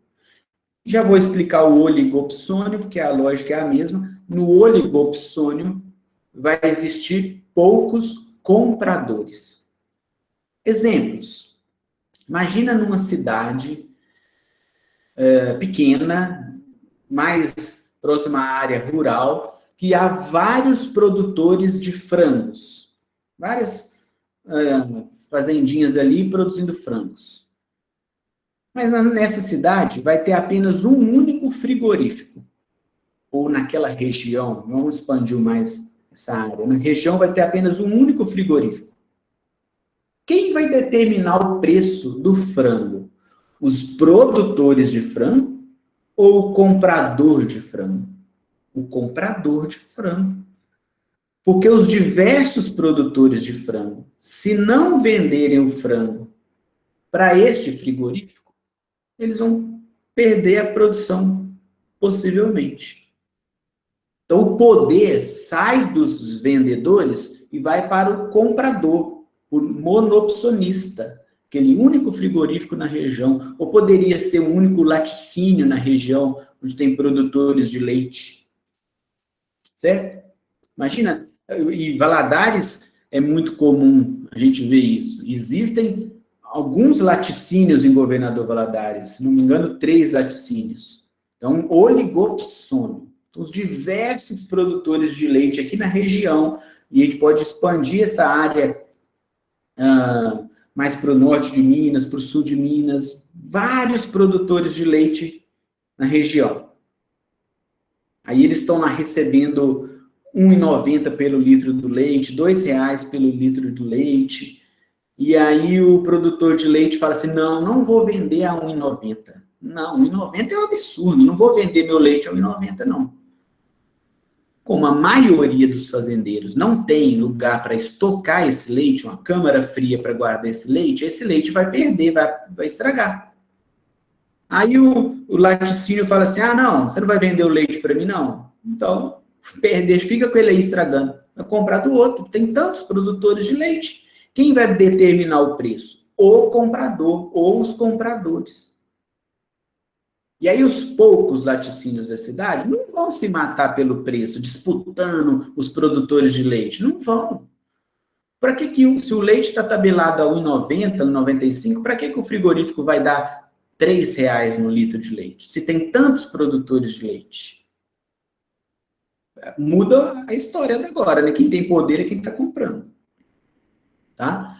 Já vou explicar o oligopsônio, porque a lógica é a mesma. No oligopsônio, vai existir poucos compradores. Exemplos. Imagina numa cidade pequena, mais próxima à área rural, que há vários produtores de frangos. Várias fazendinhas ali produzindo frangos. Mas nessa cidade vai ter apenas um único frigorífico. Ou naquela região, vamos expandir mais essa área, na região vai ter apenas um único frigorífico. Quem vai determinar o preço do frango? Os produtores de frango ou o comprador de frango? O comprador de frango. Porque os diversos produtores de frango, se não venderem o frango para este frigorífico, eles vão perder a produção, possivelmente. Então, o poder sai dos vendedores e vai para o comprador, o monopsonista, aquele único frigorífico na região, ou poderia ser um único laticínio na região onde tem produtores de leite. Certo? Imagina, em Valadares é muito comum a gente ver isso. Existem alguns laticínios em Governador Valadares, se não me engano, 3 laticínios. Então, oligopsônio. Então, os diversos produtores de leite aqui na região, e a gente pode expandir essa área mais para o norte de Minas, para o sul de Minas, vários produtores de leite na região. Aí eles estão lá recebendo R$ 1,90 pelo litro do leite, R$ 2,00 pelo litro do leite, e aí o produtor de leite fala assim, não vou vender a R$ 1,90. Não, R$ 1,90 é um absurdo, não vou vender meu leite a R$ 1,90, não. Como a maioria dos fazendeiros não tem lugar para estocar esse leite, uma câmara fria para guardar esse leite vai perder, vai estragar. Aí o laticínio fala assim, não, você não vai vender o leite para mim, não. Então, fica com ele aí estragando. Vai comprar do outro, tem tantos produtores de leite. Quem vai determinar o preço? O comprador ou os compradores. E aí os poucos laticínios da cidade não vão se matar pelo preço, disputando os produtores de leite. Não vão. Para que se o leite está tabelado a R$ 1,90, R$ 1,95, para que o frigorífico vai dar R$ 3,00 no litro de leite? Se tem tantos produtores de leite. Muda a história da agora, né? Quem tem poder é quem está comprando. Tá?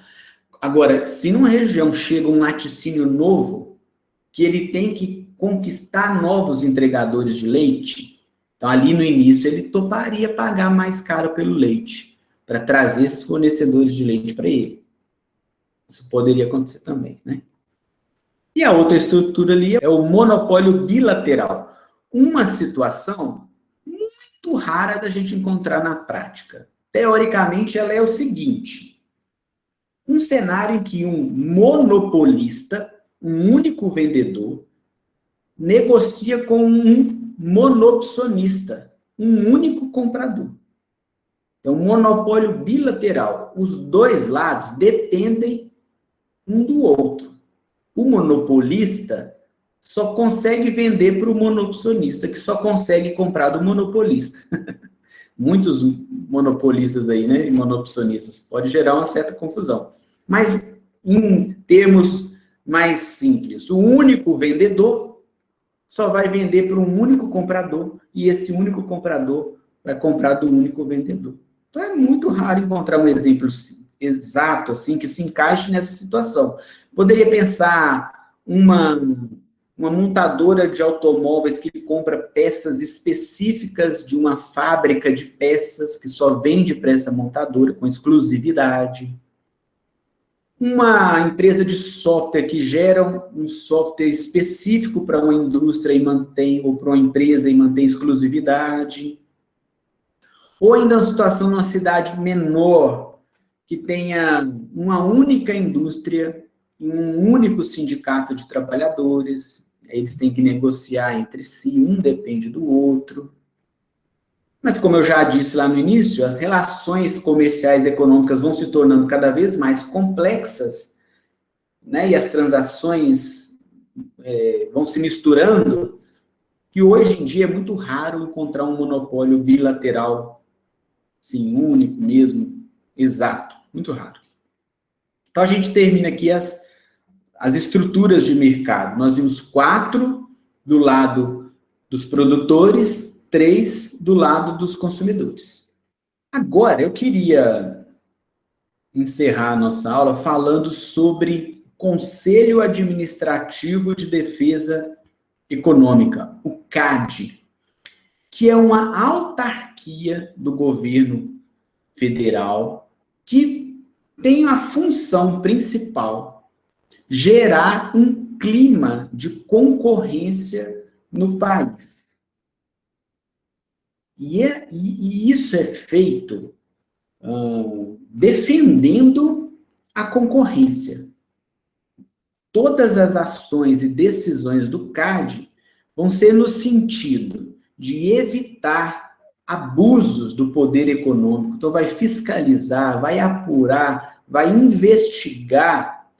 Agora, se numa região chega um laticínio novo, que ele tem que conquistar novos entregadores de leite, então ali no início ele toparia pagar mais caro pelo leite, para trazer esses fornecedores de leite para ele. Isso poderia acontecer também, né? E a outra estrutura ali é o monopólio bilateral. Uma situação muito rara da gente encontrar na prática. Teoricamente, ela é o seguinte: um cenário em que um monopolista, um único vendedor, negocia com um monopsonista, um único comprador. É um monopólio bilateral. Os dois lados dependem um do outro. O monopolista só consegue vender para o monopsonista, que só consegue comprar do monopolista. Muitos monopolistas aí, né, e monopsonistas, pode gerar uma certa confusão. Mas, em termos mais simples, o único vendedor só vai vender para um único comprador, e esse único comprador vai comprar do único vendedor. Então, é muito raro encontrar um exemplo exato, assim, que se encaixe nessa situação. Poderia pensar uma montadora de automóveis que compra peças específicas de uma fábrica de peças que só vende para essa montadora, com exclusividade. Uma empresa de software que gera um software específico para uma indústria e mantém, ou para uma empresa e mantém exclusividade. Ou ainda uma situação numa cidade menor, que tenha uma única indústria e um único sindicato de trabalhadores. Eles têm que negociar entre si, um depende do outro. Mas, como eu já disse lá no início, as relações comerciais e econômicas vão se tornando cada vez mais complexas, né? E as transações vão se misturando, que hoje em dia é muito raro encontrar um monopólio bilateral, sim, único mesmo, exato, muito raro. Então, a gente termina aqui as estruturas de mercado. Nós vimos 4 do lado dos produtores, 3 do lado dos consumidores. Agora, eu queria encerrar a nossa aula falando sobre Conselho Administrativo de Defesa Econômica, o CAD, que é uma autarquia do governo federal que tem a função principal gerar um clima de concorrência no país. E isso é feito defendendo a concorrência. Todas as ações e decisões do CAD vão ser no sentido de evitar abusos do poder econômico. Então, vai fiscalizar, vai apurar, vai investigar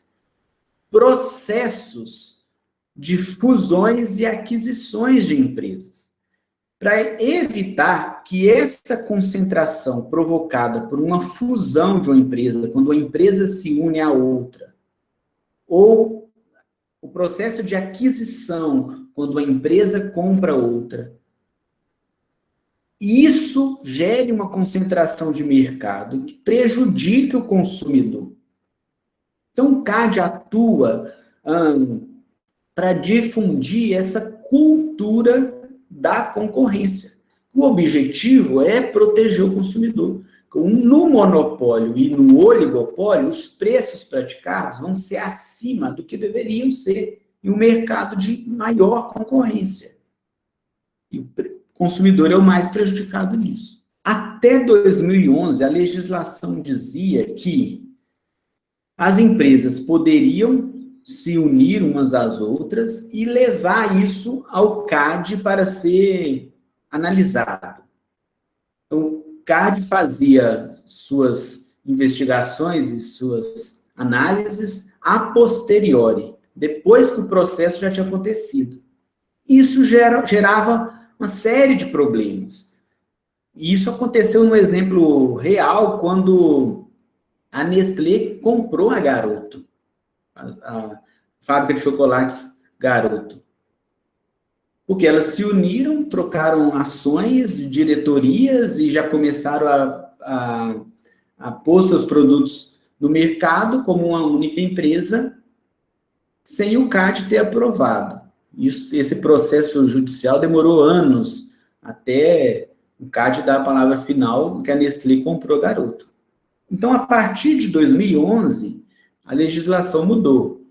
processos de fusões e aquisições de empresas, para evitar que essa concentração provocada por uma fusão de uma empresa, quando uma empresa se une a outra, ou o processo de aquisição, quando uma empresa compra outra, isso gere uma concentração de mercado que prejudique o consumidor. Então, o CAD atua para difundir essa cultura da concorrência. O objetivo é proteger o consumidor. No monopólio e no oligopólio, os preços praticados vão ser acima do que deveriam ser em um mercado de maior concorrência. E o consumidor é o mais prejudicado nisso. Até 2011, a legislação dizia que as empresas poderiam se unir umas às outras e levar isso ao CAD para ser analisado. Então, o CAD fazia suas investigações e suas análises a posteriori, depois que o processo já tinha acontecido. Isso gerava uma série de problemas. E isso aconteceu no exemplo real, quando a Nestlé comprou a Garoto, a fábrica de chocolates Garoto. Porque elas se uniram, trocaram ações, diretorias e já começaram a pôr seus produtos no mercado como uma única empresa, sem o CAD ter aprovado. Esse processo judicial demorou anos, até o CAD dar a palavra final que a Nestlé comprou a Garoto. Então, a partir de 2011, a legislação mudou.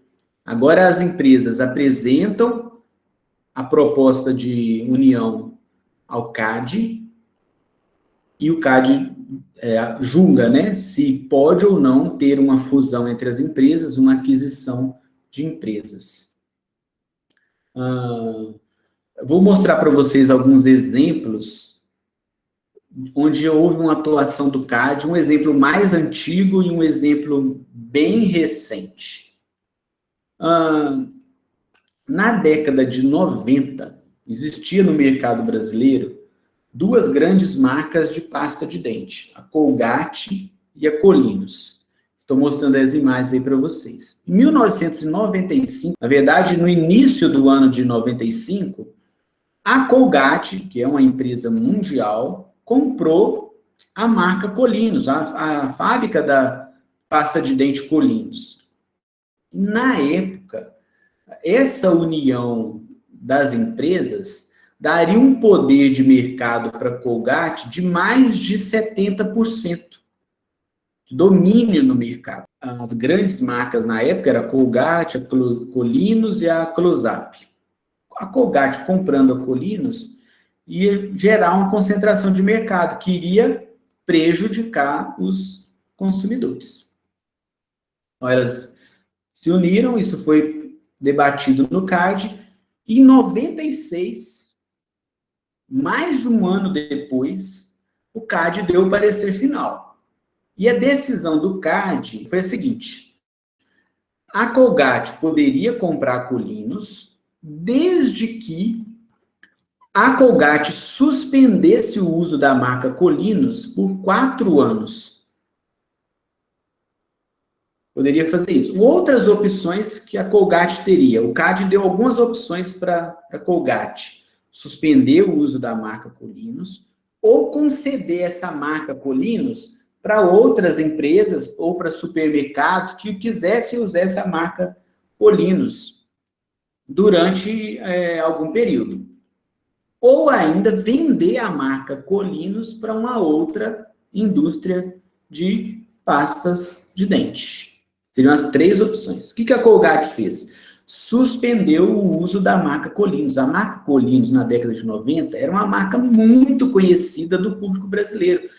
Agora as empresas apresentam a proposta de união ao CAD, e o CAD julga, né, se pode ou não ter uma fusão entre as empresas, uma aquisição de empresas. Vou mostrar para vocês alguns exemplos onde houve uma atuação do CAD, um exemplo mais antigo e um exemplo bem recente. Na década de 90, existia no mercado brasileiro duas grandes marcas de pasta de dente, a Colgate e a Colinos. Estou mostrando as imagens aí para vocês. Em 1995, na verdade, no início do ano de 95, a Colgate, que é uma empresa mundial, comprou a marca Colinos, a fábrica da pasta de dente Colinos. Na época, essa união das empresas daria um poder de mercado para a Colgate de mais de 70%. De domínio no mercado. As grandes marcas na época eram a Colgate, a Colinos e a Close-Up. A Colgate comprando a Colinos ia gerar uma concentração de mercado que iria prejudicar os consumidores. Então, elas se uniram, isso foi debatido no CAD, e em 96, mais de um ano depois, o CAD deu o parecer final. E a decisão do CAD foi a seguinte: a Colgate poderia comprar a Colinos desde que a Colgate suspendesse o uso da marca Colinos por 4 anos. Poderia fazer isso. Outras opções que a Colgate teria. O CAD deu algumas opções para a Colgate: suspender o uso da marca Colinos ou conceder essa marca Colinos para outras empresas ou para supermercados que quisessem usar essa marca Colinos durante algum período. Ou ainda vender a marca Colinos para uma outra indústria de pastas de dente. Seriam as 3 opções. O que a Colgate fez? Suspendeu o uso da marca Colinos. A marca Colinos, na década de 90, era uma marca muito conhecida do público brasileiro.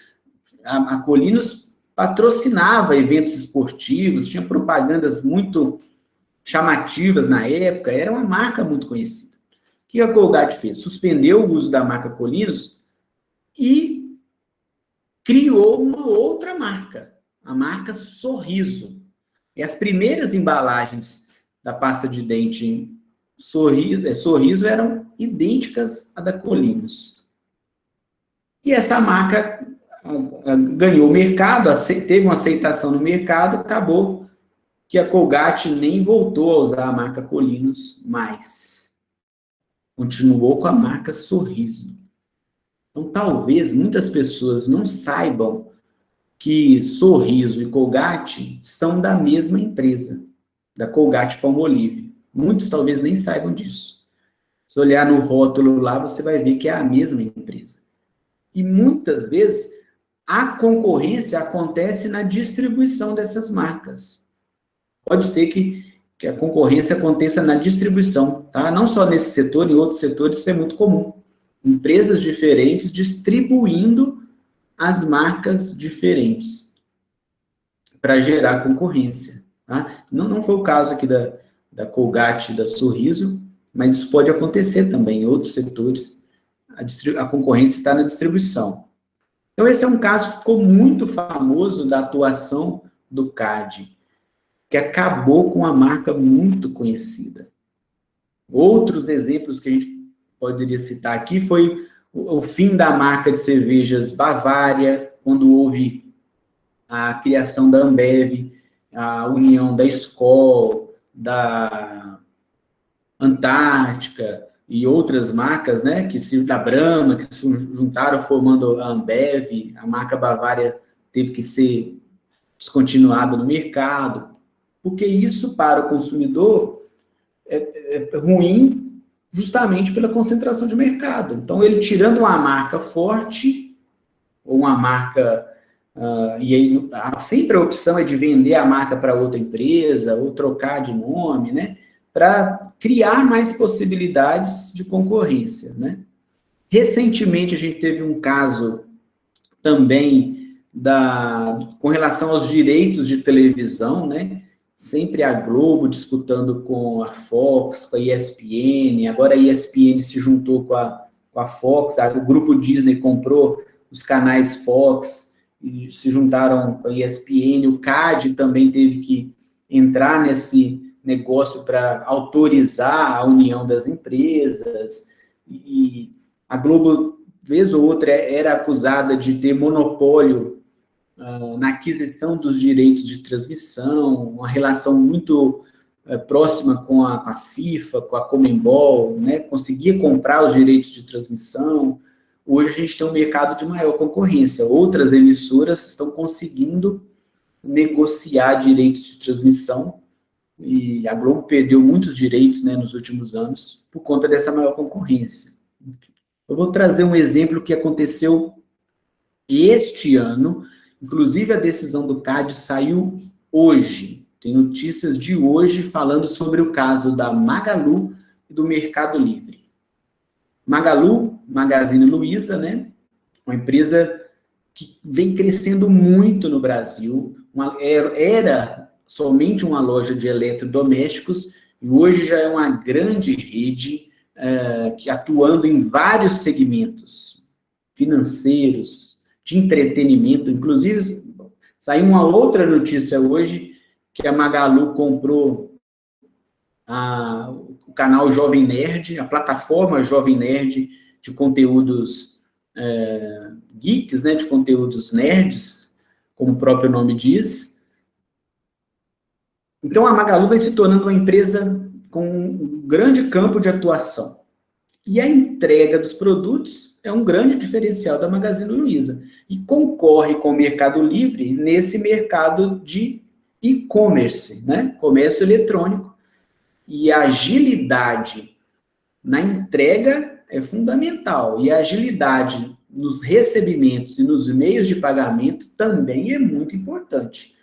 A Colinos patrocinava eventos esportivos, tinha propagandas muito chamativas na época, era uma marca muito conhecida. O que a Colgate fez? Suspendeu o uso da marca Colinos e criou uma outra marca, a marca Sorriso. E as primeiras embalagens da pasta de dente Sorriso eram idênticas à da Colinos. E essa marca ganhou o mercado, teve uma aceitação no mercado, acabou que a Colgate nem voltou a usar a marca Colinos mais. Continuou com a marca Sorriso. Então, talvez muitas pessoas não saibam que Sorriso e Colgate são da mesma empresa, da Colgate-Palmolive. Muitos talvez nem saibam disso. Se olhar no rótulo lá, você vai ver que é a mesma empresa. E muitas vezes a concorrência acontece na distribuição dessas marcas. Pode ser que a concorrência aconteça na distribuição, tá? Não só nesse setor, em outros setores isso é muito comum. Empresas diferentes distribuindo as marcas diferentes para gerar concorrência, tá? Não foi o caso aqui da Colgate e da Sorriso, mas isso pode acontecer também em outros setores. A concorrência está na distribuição. Então, esse é um caso que ficou muito famoso da atuação do CAD, que acabou com uma marca muito conhecida. Outros exemplos que a gente poderia citar aqui foi o fim da marca de cervejas Bavária, quando houve a criação da Ambev, a união da Skol, da Antártica e outras marcas, né, da Brahma, que se juntaram formando a Ambev, a marca Bavária teve que ser descontinuada no mercado, porque isso para o consumidor é ruim justamente pela concentração de mercado. Então, ele tirando uma marca forte, ou uma marca... e aí, sempre a opção é de vender a marca para outra empresa, ou trocar de nome, né? Para criar mais possibilidades de concorrência, né? Recentemente, a gente teve um caso também com relação aos direitos de televisão, né? Sempre a Globo disputando com a Fox, com a ESPN, agora a ESPN se juntou com a Fox, o grupo Disney comprou os canais Fox, e se juntaram com a ESPN, o CAD também teve que entrar nesse negócio para autorizar a união das empresas, e a Globo, vez ou outra, era acusada de ter monopólio na aquisição dos direitos de transmissão, uma relação muito próxima com a FIFA, com a Conmebol, né? Conseguia comprar os direitos de transmissão. Hoje a gente tem um mercado de maior concorrência. Outras emissoras estão conseguindo negociar direitos de transmissão, e a Globo perdeu muitos direitos, né, nos últimos anos por conta dessa maior concorrência. Eu vou trazer um exemplo que aconteceu este ano, inclusive a decisão do CAD saiu hoje. Tem notícias de hoje falando sobre o caso da Magalu e do Mercado Livre. Magalu, Magazine Luiza, né? Uma empresa que vem crescendo muito no Brasil. Era somente uma loja de eletrodomésticos e hoje já é uma grande rede que atuando em vários segmentos financeiros, de entretenimento. Inclusive, saiu uma outra notícia hoje que a Magalu comprou o canal Jovem Nerd, a plataforma Jovem Nerd de conteúdos geeks, né, de conteúdos nerds, como o próprio nome diz. Então, a Magalu vai se tornando uma empresa com um grande campo de atuação. E a entrega dos produtos é um grande diferencial da Magazine Luiza. E concorre com o Mercado Livre nesse mercado de e-commerce, né? Comércio eletrônico. E a agilidade na entrega é fundamental. E a agilidade nos recebimentos e nos meios de pagamento também é muito importante.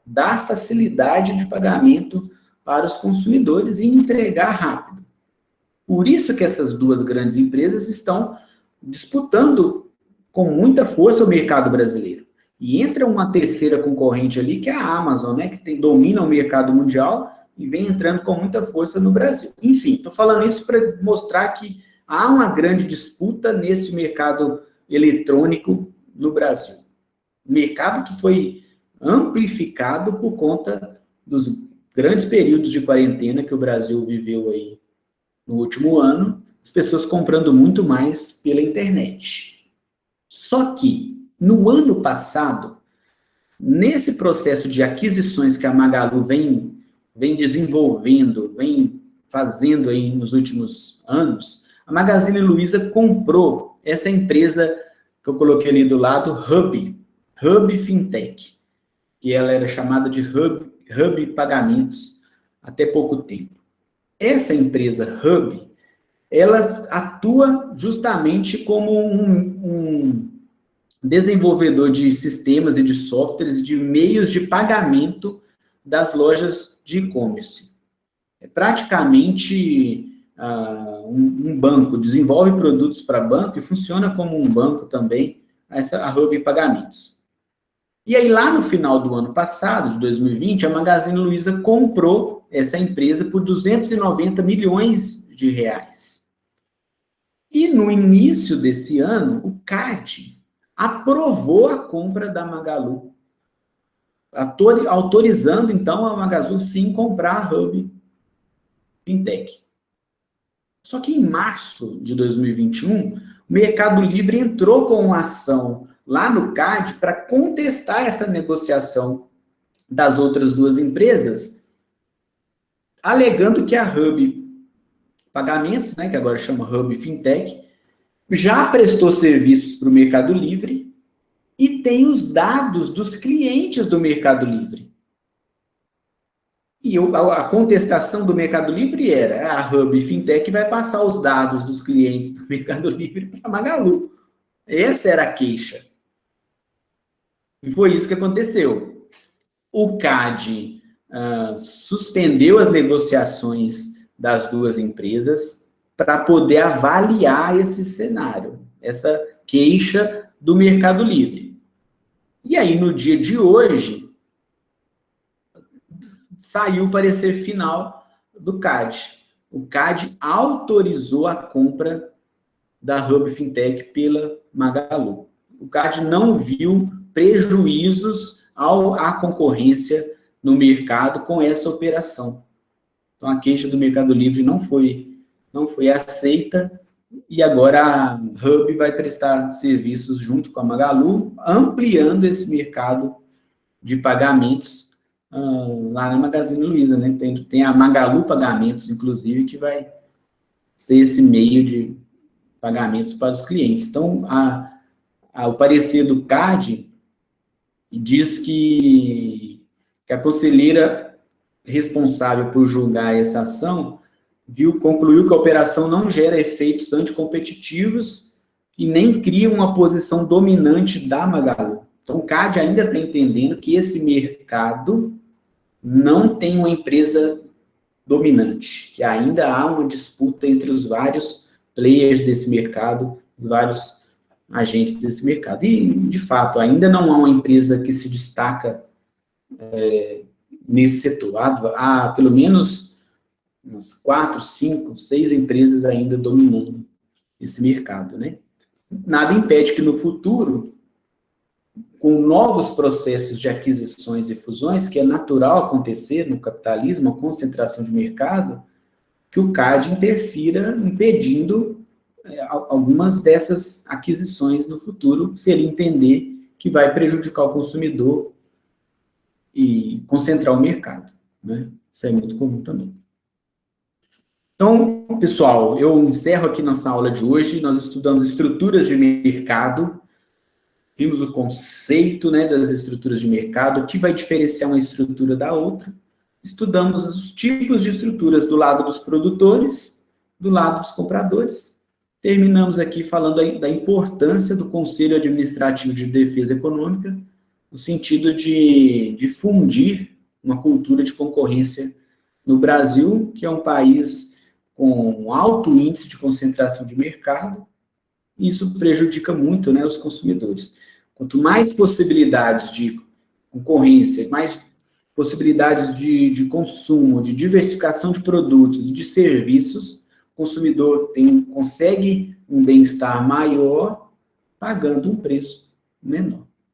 Dar facilidade de pagamento para os consumidores e entregar rápido. Por isso que essas duas grandes empresas estão disputando com muita força o mercado brasileiro. E entra uma terceira concorrente ali, que é a Amazon, né, que domina o mercado mundial e vem entrando com muita força no Brasil. Enfim, estou falando isso para mostrar que há uma grande disputa nesse mercado eletrônico no Brasil. Mercado que foi amplificado por conta dos grandes períodos de quarentena que o Brasil viveu aí no último ano, as pessoas comprando muito mais pela internet. Só que, no ano passado, nesse processo de aquisições que a Magalu vem desenvolvendo, vem fazendo aí nos últimos anos, a Magazine Luiza comprou essa empresa que eu coloquei ali do lado, Hub Fintech, que ela era chamada de Hub Pagamentos até pouco tempo. Essa empresa Hub, ela atua justamente como um desenvolvedor de sistemas e de softwares de meios de pagamento das lojas de e-commerce. É praticamente um banco, desenvolve produtos para banco e funciona como um banco também, a Hub Pagamentos. E aí, lá no final do ano passado, de 2020, a Magazine Luiza comprou essa empresa por 290 milhões de reais. E no início desse ano, o CAD aprovou a compra da Magalu, autorizando, então, a Magalu, sim, comprar a Hub Fintech. Só que em março de 2021, o Mercado Livre entrou com uma ação lá no CAD para contestar essa negociação das outras duas empresas, alegando que a Hub Pagamentos, né, que agora chama Hub Fintech, já prestou serviços para o Mercado Livre e tem os dados dos clientes do Mercado Livre. E a contestação do Mercado Livre era: a Hub Fintech vai passar os dados dos clientes do Mercado Livre para a Magalu. Essa era a queixa. E foi isso que aconteceu. O CAD suspendeu as negociações das duas empresas para poder avaliar esse cenário, essa queixa do Mercado Livre. E aí, no dia de hoje, saiu o parecer final do CAD. O CAD autorizou a compra da Hub Fintech pela Magalu. O CAD não viu prejuízos à concorrência no mercado com essa operação. Então, a queixa do Mercado Livre não foi aceita, e agora a Hub vai prestar serviços junto com a Magalu, ampliando esse mercado de pagamentos lá na Magazine Luiza, né? Tem a Magalu Pagamentos, inclusive, que vai ser esse meio de pagamentos para os clientes. Então, o parecer do CAD diz que a conselheira responsável por julgar essa ação concluiu que a operação não gera efeitos anticompetitivos e nem cria uma posição dominante da Magalu. Então, o CAD ainda está entendendo que esse mercado não tem uma empresa dominante, que ainda há uma disputa entre os vários players desse mercado, os vários agentes desse mercado. E, de fato, ainda não há uma empresa que se destaca nesse setor. Há pelo menos umas 4, 5, 6 empresas ainda dominando esse mercado, né? Nada impede que no futuro, com novos processos de aquisições e fusões, que é natural acontecer no capitalismo, a concentração de mercado, que o CAD interfira impedindo algumas dessas aquisições no futuro, se ele entender que vai prejudicar o consumidor e concentrar o mercado, né? Isso é muito comum também. Então, pessoal, eu encerro aqui nossa aula de hoje. Nós estudamos estruturas de mercado, vimos o conceito, né, das estruturas de mercado, o que vai diferenciar uma estrutura da outra. Estudamos os tipos de estruturas do lado dos produtores, do lado dos compradores. Terminamos aqui falando da importância do Conselho Administrativo de Defesa Econômica, no sentido de difundir uma cultura de concorrência no Brasil, que é um país com um alto índice de concentração de mercado, e isso prejudica muito, né, os consumidores. Quanto mais possibilidades de concorrência, mais possibilidades de consumo, de diversificação de produtos e de serviços, o consumidor consegue um bem-estar maior pagando um preço menor.